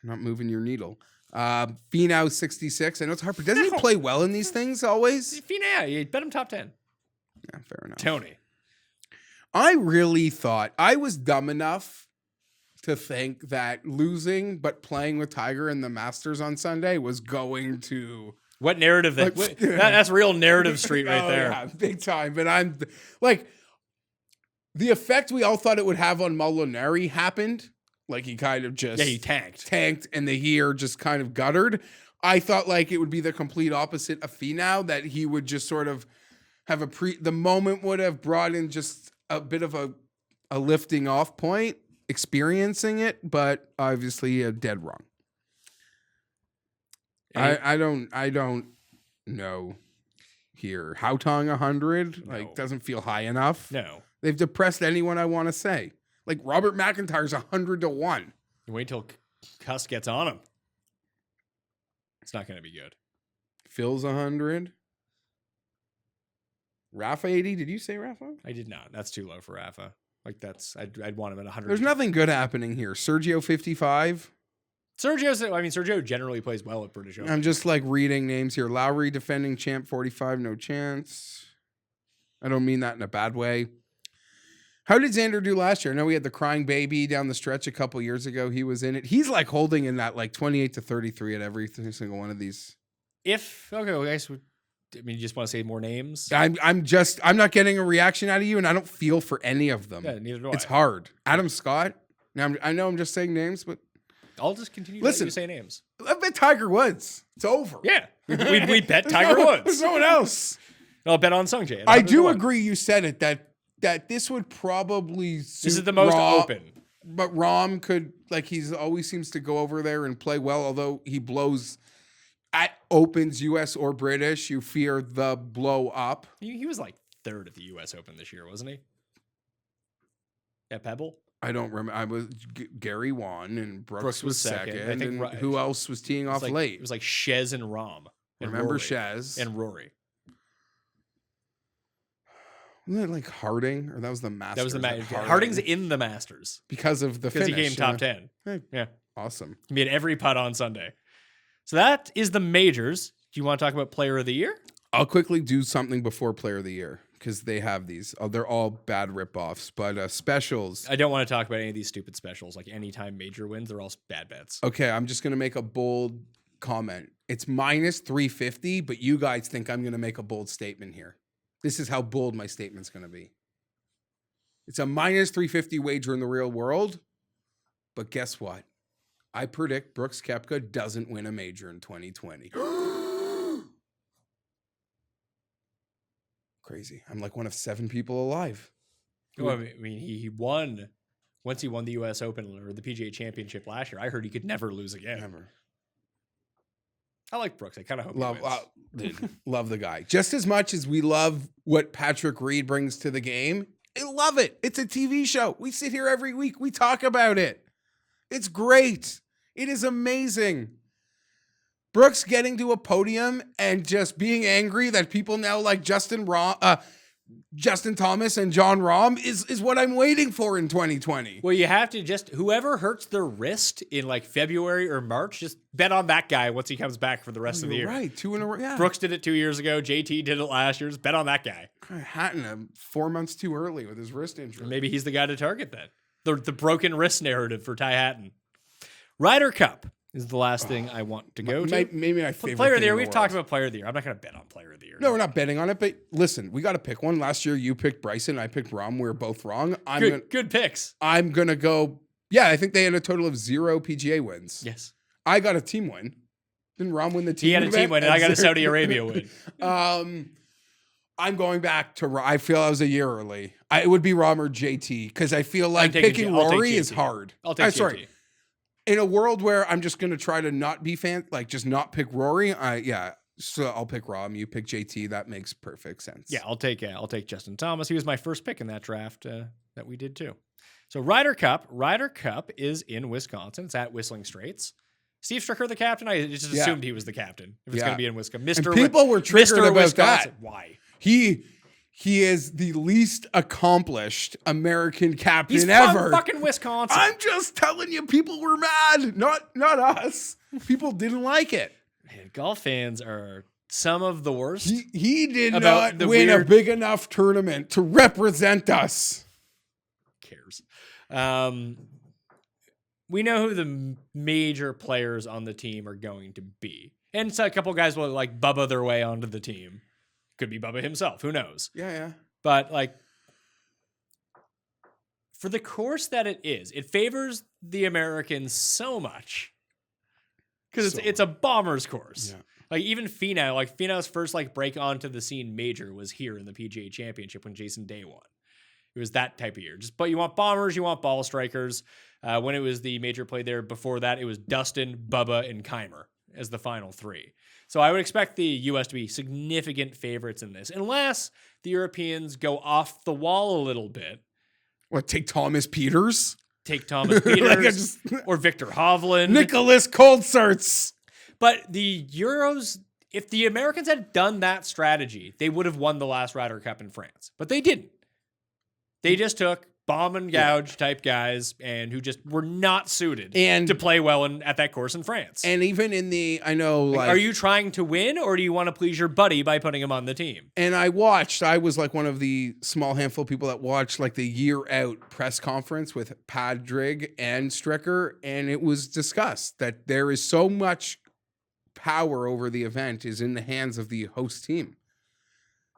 I'm not moving your needle. Finau 66. I know it's hard, but doesn't he play well in these things always? Yeah, you bet him top 10. Yeah, fair enough. Tony. I really thought I was dumb enough to think that losing but playing with Tiger in the Masters on Sunday was going to. What narrative that? That's real narrative street right there. Yeah, big time. But I'm like, the effect we all thought it would have on Molinari happened. Like he kind of just he tanked, and the year just kind of guttered. I thought like it would be the complete opposite of Finau, that he would just sort of have the moment would have brought in just a bit of a lifting off point, experiencing it, but obviously dead wrong. I don't know here. Haotong 100 like doesn't feel high enough. No, they've depressed anyone I want to say. Like Robert McIntyre's 100-1. Wait till Cuss gets on him. It's not going to be good. Phil's 100. Rafa 80. Did you say Rafa? I did not. That's too low for Rafa. Like I'd want him at 100. There's nothing good happening here. Sergio 55. Sergio generally plays well at British Open. I'm just like reading names here. Lowry defending champ 45, no chance. I don't mean that in a bad way. How did Xander do last year? I know we had the crying baby down the stretch a couple years ago. He was in it. He's like holding in that like 28 to 33 at every single one of these. You just want to say more names? I'm not getting a reaction out of you, and I don't feel for any of them. Yeah, neither do It's I. hard. Adam Scott. Now I know I'm just saying names, but I'll just continue Listen. to say names. I bet Tiger Woods. It's over. Yeah, we bet Tiger Woods. There's no one else. I'll bet on Sungjae. I do agree. You said it that this would probably suit This is the most open. But Rahm could, like, he's always seems to go over there and play well, although he blows at Opens, US or British. You fear the blow up. He was like third at the US Open this year, wasn't he? At Pebble? I don't remember. I was Gary won and Brooks was second. I think and who else was teeing off late? It was like Shez and Rahm. And Remember Rory. Shez And Rory. Wasn't it like Harding, or that was the Masters? That was the Harding's in the Masters because of the because finish. he came top 10. Hey, Yeah, awesome. he made every putt on Sunday. So that is the majors. Do you want to talk about Player of the Year? I'll quickly do something before Player of the Year because they have these. They're all bad ripoffs, but specials. I don't want to talk about any of these stupid specials. Like anytime major wins, they're all bad bets. Okay, I'm just gonna make a bold comment. It's minus 350, but you guys think I'm gonna make a bold statement here. This is how bold my statement's going to be. It's a minus 350 wager in the real world. But guess what? I predict Brooks Koepka doesn't win a major in 2020. Crazy. I'm like one of 7 people alive. Well, I mean, he won. Once he won the US Open or the PGA Championship last year, I heard he could never lose again. Never. I like Brooks. I kind of hope he wins. Dude, love the guy. Just as much as we love what Patrick Reed brings to the game, I love it. It's a TV show. We sit here every week. We talk about it. It's great. It is amazing. Brooks getting to a podium and just being angry that people now like Justin Thomas and John Rahm is what I'm waiting for in 2020. Well, you have to just, whoever hurts their wrist in like February or March, just bet on that guy once he comes back for the rest of the year. Right, 2 in a row. Yeah. Brooks did it 2 years ago. JT did it last year. Just bet on that guy. Hatton him 4 months too early with his wrist injury. Maybe he's the guy to target then. The broken wrist narrative for Ty Hatton. Ryder Cup is the last thing I want to go to. Maybe my favorite Player of the thing year. in We've world. talked about player of the year. I'm not going to bet on player of the year. No, we're not betting on it, but listen, we got to pick one. Last year you picked Bryson, I picked Rahm. We were both wrong. Good picks. I'm going to go, yeah, I think they had a total of 0 PGA wins. Yes. I got a team win. Didn't Rahm win the team He had a event? team win, and I got a Saudi Arabia win. I'm going back to, I feel I was a year early. It would be Rahm or JT because I feel like picking I'll take Rory JT. is hard. I'll take JT. Sorry. In a world where I'm just going to try to not be just not pick Rory, so I'll pick Rahm. You pick JT. That makes perfect sense. Yeah, I'll take Justin Thomas. He was my first pick in that draft that we did too. So Ryder Cup is in Wisconsin. It's at Whistling Straits. Steve Stricker, the captain. I just assumed he was the captain. If it's going to be in Wisconsin, And people were triggered about Wisconsin. that. Why? He is the least accomplished American captain He's ever. from fucking Wisconsin. I'm just telling you, people were mad. Not us. People didn't like it. Man, golf fans are some of the worst. He did About not the win a weird- big enough tournament to represent us. Cares. We know who the major players on the team are going to be. And so a couple guys will like Bubba their way onto the team. Could be Bubba himself. Who knows? Yeah. But like for the course that it is, it favors the Americans so much. Because it's a bomber's course. Yeah. Like even Finau's first like break onto the scene major was here in the PGA Championship when Jason Day won. It was that type of year. But you want bombers, you want ball strikers. When it was the major play there before that, it was Dustin, Bubba, and Keimer as the final 3. So I would expect the U.S. to be significant favorites in this, unless the Europeans go off the wall a little bit. What, take Thomas Peters? Take Thomas Peters or Victor Hovland. Nicholas Coltsarts. But the Euros, if the Americans had done that strategy, they would have won the last Ryder Cup in France. But they didn't. They just took bomb and gouge type guys and who just were not suited to play well at that course in France. And even in are you trying to win or do you want to please your buddy by putting him on the team? And I was like one of the small handful of people that watched like the year out press conference with Padrig and Stricker. And it was discussed that there is so much power over the event is in the hands of the host team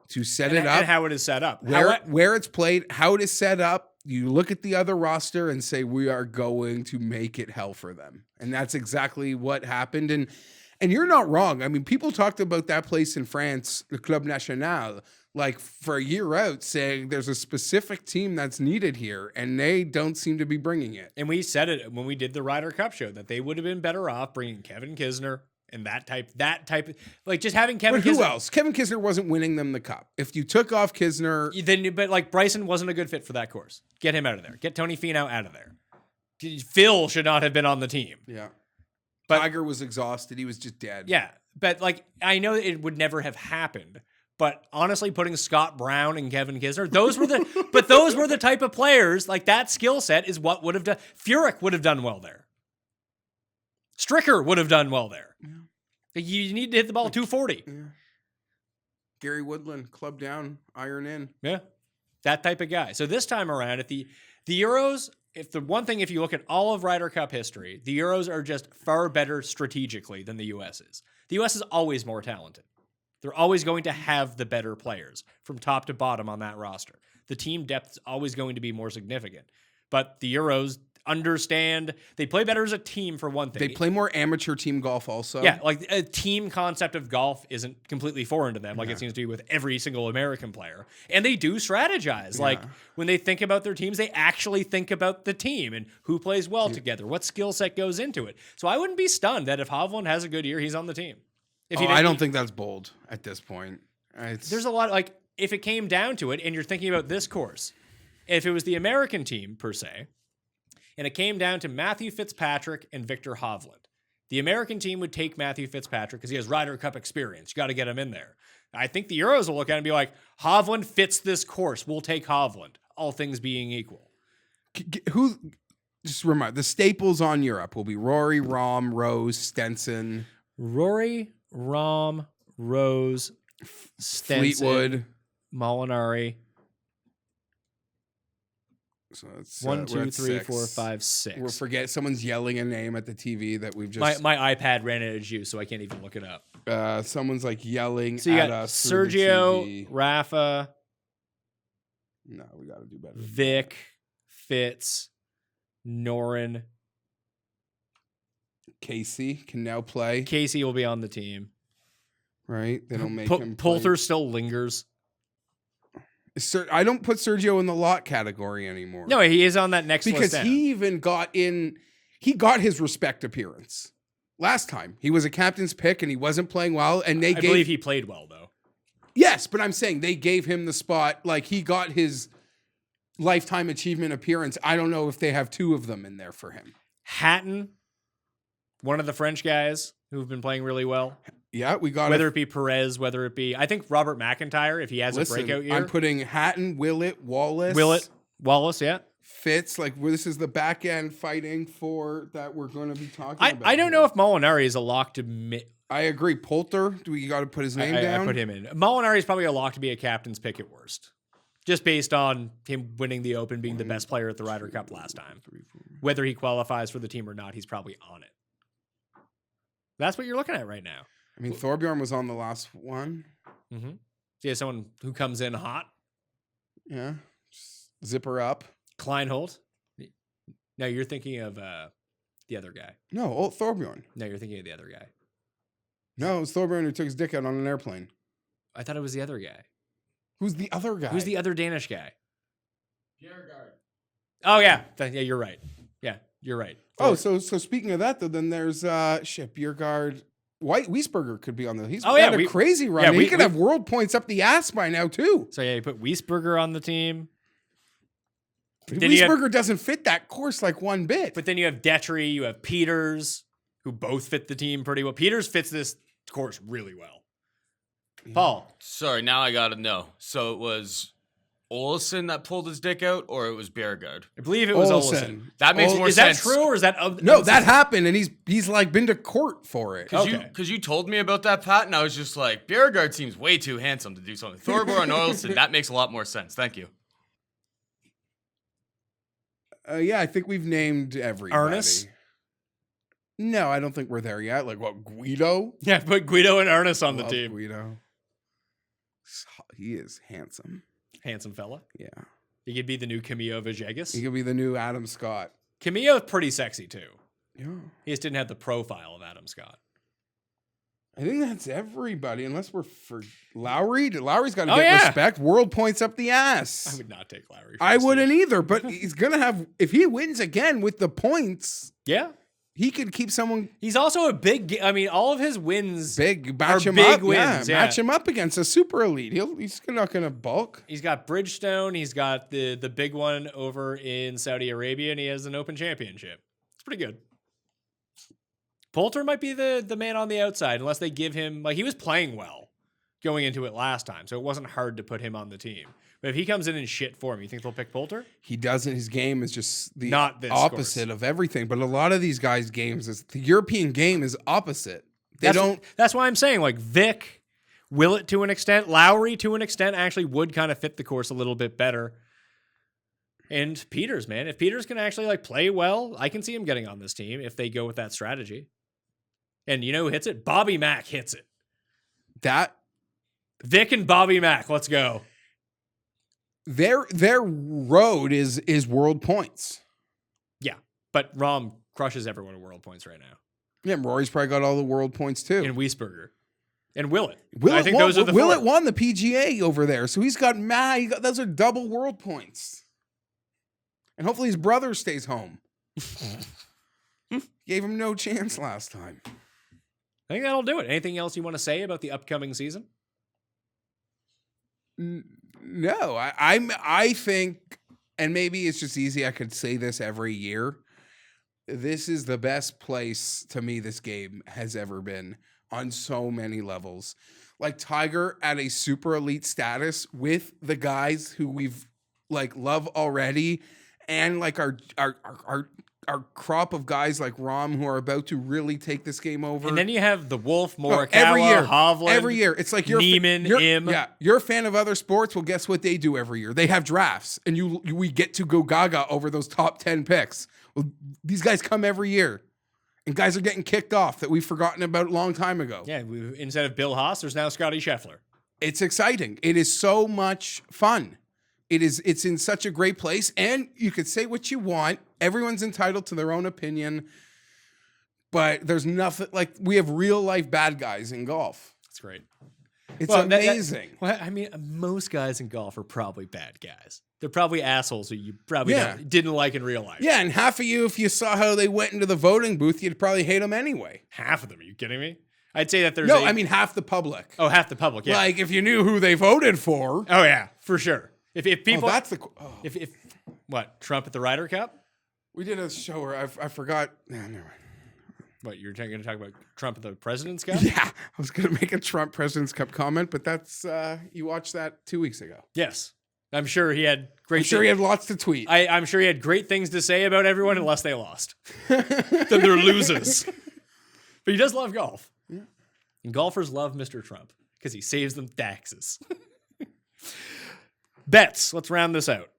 to set it up. And how it is set up. Where it's played, how it is set up. You look at the other roster and say, we are going to make it hell for them. And that's exactly what happened. And you're not wrong. I mean, people talked about that place in France, the Club National, like for a year out, saying there's a specific team that's needed here, and they don't seem to be bringing it. And we said it when we did the Ryder Cup show, that they would have been better off bringing Kevin Kisner and that type like just having Kevin But who Kisner. else? Kevin Kisner wasn't winning them the cup. If you took off Kisner, But like Bryson wasn't a good fit for that course. Get him out of there. Get Tony Finau out of there. Phil should not have been on the team. yeah. But- Tiger was exhausted. He was just dead. Yeah, but like I know it would never have happened. But honestly, putting Scott Brown and Kevin Kisner, those were the type of players, like that skill set is what would have done. Furyk would have done well there. Stricker would have done well there. Yeah. You need to hit the ball 240. Yeah. Gary Woodland, club down, iron in. Yeah. That type of guy. So this time around, the Euros, if you look at all of Ryder Cup history, the Euros are just far better strategically than the US is. The US is always more talented. They're always going to have the better players from top to bottom on that roster. The team depth is always going to be more significant. But the Euros understand, they play better as a team for one thing. They play more amateur team golf also. Yeah, like a team concept of golf isn't completely foreign to them, like it seems to be with every single American player. And they do strategize. Yeah. Like when they think about their teams, they actually think about the team and who plays well together, what skill set goes into it. So I wouldn't be stunned that if Hovland has a good year, he's on the team. I don't think that's bold at this point. There's a lot, like if it came down to it and you're thinking about this course, if it was the American team per se, and it came down to Matthew Fitzpatrick and Victor Hovland, The American team would take Matthew Fitzpatrick because he has Ryder Cup experience. You got to get him in there. I think the Euros will look at it and be like, Hovland fits this course. We'll take Hovland, all things being equal. Just remind, the staples on Europe will be Rory, Rahm, Rose, Stenson. Rory, Rahm, Rose, Stenson, Fleetwood. Molinari. So it's 1, 2, we're at 3, 6. 4, 5, 6. We'll forget someone's yelling a name at the TV that we've just. My iPad ran out of juice, so I can't even look it up. Someone's like yelling So you at got us. through the Sergio, TV. Rafa, No, we got to do better. Vic, Fitz, Norin. Casey can now play. Casey will be on the team. Right? They don't make him. Poulter still lingers. I don't put Sergio in the lot category anymore. No, he is on that next list because down. he even got in. He got his respect appearance last time. He was a captain's pick and he wasn't playing well. And I believe he played well though. Yes, but I'm saying they gave him the spot. Like he got his lifetime achievement appearance. I don't know if they have 2 of them in there for him. Hatton, one of the French guys who've been playing really well. Yeah, we got whether it be Perez, whether it be, I think Robert McIntyre, if he has a breakout year. I'm putting Hatton, Willett, Wallace. Wallace, yeah. Fitz, like this is the back end fighting for that we're going to be talking about. I don't know if Molinari is a lock to. I agree. Poulter, do we got to put his name down? I put him in. Molinari is probably a lock to be a captain's pick at worst. Just based on him winning the Open, being the best player at the Ryder Cup last time. Whether he qualifies for the team or not, he's probably on it. That's what you're looking at right now. I mean, Thorbjorn was on the last one. Mm-hmm. So you have someone who comes in hot. Yeah. Just zip her up. Kleinholt. No, you're thinking of the other guy. No, Thorbjorn. No, you're thinking of the other guy. No, it was Thorbjorn who took his dick out on an airplane. I thought it was the other guy. Who's the other guy? Who's the other Danish guy? Bjerregaard. Oh, yeah. Yeah, you're right. Yeah, you're right. Oh, so speaking of that, though, then there's Bjerregaard. Wiesberger could be on the. He's Oh, had yeah, a crazy run. yeah, He could have world points up the ass by now too. So yeah, you put Wiesberger on the team. Then Wiesberger doesn't fit that course like one bit. But then you have Detry, you have Peters, who both fit the team pretty well. Peters fits this course really well. Paul. Sorry, now I gotta know. So it was Olesen that pulled his dick out, or it was Bjerregaard? I believe it was Olsen. That makes more Is sense. that true or is that No, that happened, and he's like been to court for it. Because you told me about that, Pat, and I was just like, Bjerregaard seems way too handsome to do something. Thorbjorn and Olsen, that makes a lot more sense. Thank you. Yeah, I think we've named everybody. Ernest? No, I don't think we're there yet. Like what, Guido? Yeah, put Guido and Ernest on the Love team. Guido. He is handsome. Handsome fella. Yeah. He could be the new Camillo Villegas. He could be the new Adam Scott. Camillo's pretty sexy too. Yeah. He just didn't have the profile of Adam Scott. I think that's everybody, unless we're for Lowry. Lowry's got to Oh, get yeah. respect. World points up the ass. I would not take Lowry. I wouldn't either, but he's going to have, if he wins again with the points, Yeah. he could keep someone He's also a big, I mean, all of his wins. big, match Are him big up. wins, yeah. Match him up against a super elite. He's not going to bulk. He's got Bridgestone. He's got the big one over in Saudi Arabia, and he has an Open Championship. It's pretty good. Poulter might be the man on the outside unless they give him, like, he was playing well going into it last time, so it wasn't hard to put him on the team. But if he comes in shit form, you think they'll pick Poulter? He doesn't. His game is just the Not this opposite course. of everything. But a lot of these guys' games, the European game is opposite. That's why I'm saying, like, Vic, Willett to an extent, Lowry to an extent actually would kind of fit the course a little bit better. And Peters, man, if Peters can actually like play well, I can see him getting on this team if they go with that strategy. And you know who hits it? Bobby Mack hits it. That Vic and Bobby Mack, let's go. their road is world points. Yeah, but Rahm crushes everyone at world points right now. Yeah, Rory's probably got all the world points too. And Wiesberger. And Willett. Willett I think those are the Willett four. won the PGA over there, so he's got those are double world points. And hopefully his brother stays home. Gave him no chance last time. I think that'll do it. Anything else you want to say about the upcoming season? No, I think, and maybe it's just easy. I could say this every year. this is the best place to me this game has ever been on so many levels. Like Tiger at a super elite status with the guys who we've like love already, and like our crop of guys like Rahm who are about to really take this game over. And then you have the Wolf, Morikawa, every year, Hovland. every year. It's like Neiman, Im. Yeah, you're a fan of other sports. Well, guess what they do every year? They have drafts, and we get to go gaga over those top 10 picks. Well, these guys come every year, and guys are getting kicked off that we've forgotten about a long time ago. Yeah, instead of Bill Haas, there's now Scotty Scheffler. It's exciting. It is so much fun. It's in such a great place, and you could say what you want. Everyone's entitled to their own opinion, but there's nothing like we have real life bad guys in golf. That's great. It's amazing. I mean, most guys in golf are probably bad guys. They're probably assholes who you probably didn't like in real life. Yeah, and half of you, if you saw how they went into the voting booth, you'd probably hate them anyway. Half of them? Are you kidding me? I'd say that there's I mean half the public. Oh, half the public, yeah. Like if you knew who they voted for. Oh, yeah, for sure. If people... that's the... If what, Trump at the Ryder Cup? We did a show where I forgot... Nah, never mind. What, you're going to talk about Trump at the President's Cup? Yeah, I was going to make a Trump President's Cup comment, but that's... you watched that 2 weeks ago. Yes. I'm sure he had great... I'm sure he had lots to tweet. I'm sure he had great things to say about everyone unless they lost. Then they're losers. But he does love golf. Yeah. And golfers love Mr. Trump because he saves them taxes. Bets. Let's round this out.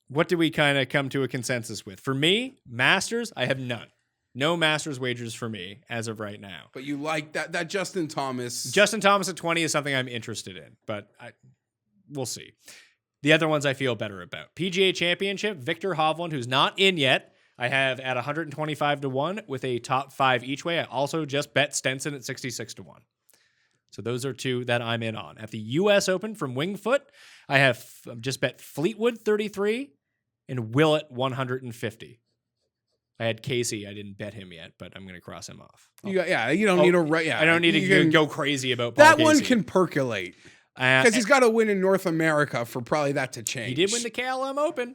What do we kind of come to a consensus with? For me, Masters, I have none. No Masters wagers for me as of right now. But you like that Justin Thomas. Justin Thomas at 20 is something I'm interested in, but we'll see. The other ones I feel better about. PGA Championship, Victor Hovland, who's not in yet, I have at 125 to 1 with a top 5 each way. I also just bet Stenson at 66 to 1. So those are two that I'm in on. At the U.S. Open from Wingfoot, I have just bet Fleetwood 33 and Willett 150. I had Casey. I didn't bet him yet, but I'm going to cross him off. You don't need to write. Yeah, I don't need to go crazy about Paul that Casey. one can percolate because he's got to win in North America for probably that to change. He did win the KLM Open,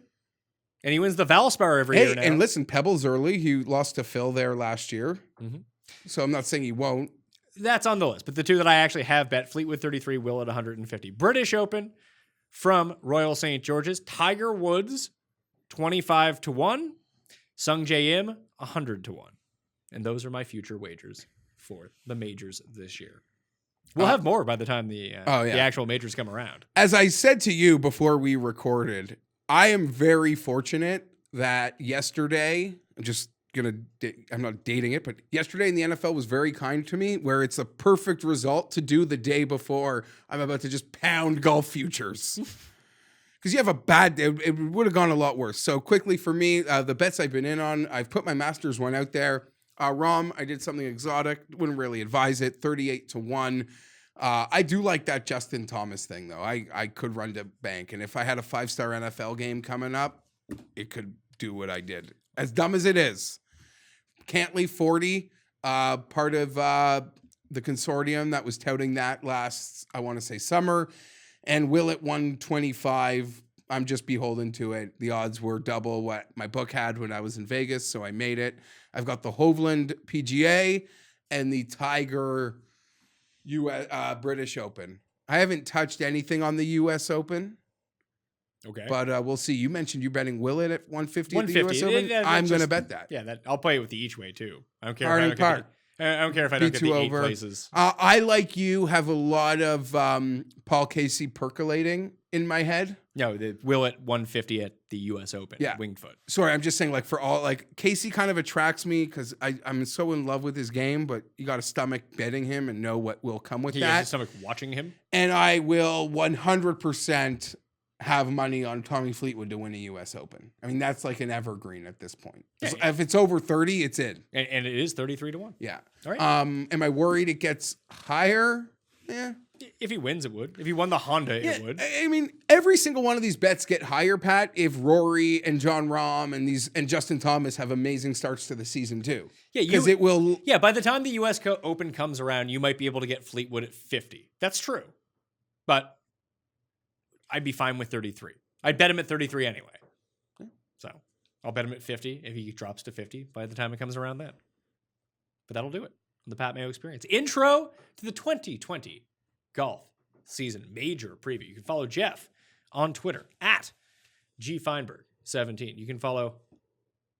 and he wins the Valspar every year now. And listen, Pebbles early. He lost to Phil there last year, so I'm not saying he won't. That's on the list, but the two that I actually have bet, Fleetwood 33, Willett 150. British Open from Royal St. George's, Tiger Woods 25 to 1, Sung Jae Im 100 to 1. And those are my future wagers for the majors this year. We'll have more by the time the actual majors come around. As I said to you before we recorded, I am very fortunate that yesterday, I'm not dating it, but yesterday in the NFL was very kind to me, where it's a perfect result to do the day before I'm about to just pound golf futures. Because you have a bad day. It would have gone a lot worse. So quickly for me, the bets I've been in on, I've put my Masters one out there. Rahm, I did something exotic. Wouldn't really advise it. 38 to 1. I do like that Justin Thomas thing, though. I could run to bank. And if I had a 5-star NFL game coming up, it could do what I did. As dumb as it is. Cantley 40, part of the consortium that was touting that last, I want to say, summer. And Willett 125, I'm just beholden to it. The odds were double what my book had when I was in Vegas, so I made it. I've got the Hovland PGA and the Tiger British Open. I haven't touched anything on the U.S. Open. Okay. But we'll see. You mentioned you're betting Willett at 150 at the 150. U.S. Open. I'm going to bet that. Yeah, I'll play it with the each way, too. I don't care if I don't get the 8 places. I, like you, have a lot of Paul Casey percolating in my head. No, the Willett 150 at the U.S. Open. Yeah. Wingfoot. Sorry, I'm just saying, like, for all, like, Casey kind of attracts me because I'm so in love with his game, but you got to stomach betting him and know what will come with that. You got to stomach watching him? And I will 100% have money on Tommy Fleetwood to win a U.S. Open. I mean, that's like an evergreen at this point. Yeah. If it's over 30, it's in. And it is 33 to 1. Yeah. All right. Am I worried it gets higher? Yeah. If he wins, it would. If he won the Honda, it would. I mean, every single one of these bets get higher, Pat, if Rory and John Rahm and Justin Thomas have amazing starts to the season too. Yeah, because it will. Yeah, by the time the U.S. Open comes around, you might be able to get Fleetwood at 50. That's true. But I'd be fine with 33. I'd bet him at 33 anyway. So I'll bet him at 50 if he drops to 50 by the time it comes around then. But that'll do it on the Pat Mayo Experience. Intro to the 2020 golf season major preview. You can follow Geoff on Twitter at GFienberg17. You can follow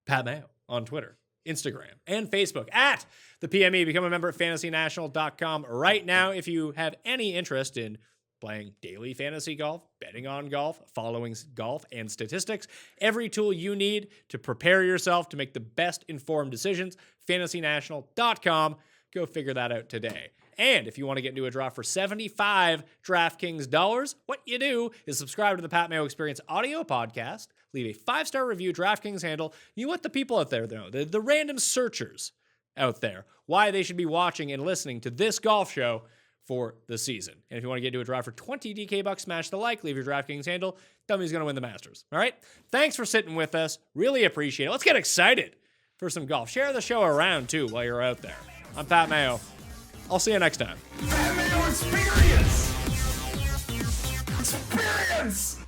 Pat Mayo on Twitter, Instagram, and Facebook at the PME. Become a member at fantasynational.com right now if you have any interest in playing daily fantasy golf, betting on golf, following golf and statistics. Every tool you need to prepare yourself to make the best informed decisions, fantasynational.com. Go figure that out today. And if you want to get into a draw for 75 DraftKings dollars, what you do is subscribe to the Pat Mayo Experience audio podcast, leave a 5-star review, DraftKings handle. You let the people out there know, the random searchers out there, why they should be watching and listening to this golf show for the season. And if you want to get into a draw for 20 DK bucks, smash the like, leave your DraftKings handle. Tell me who's going to win the Masters. All right? Thanks for sitting with us. Really appreciate it. Let's get excited for some golf. Share the show around, too, while you're out there. I'm Pat Mayo. I'll see you next time. Pat Mayo Experience! Experience!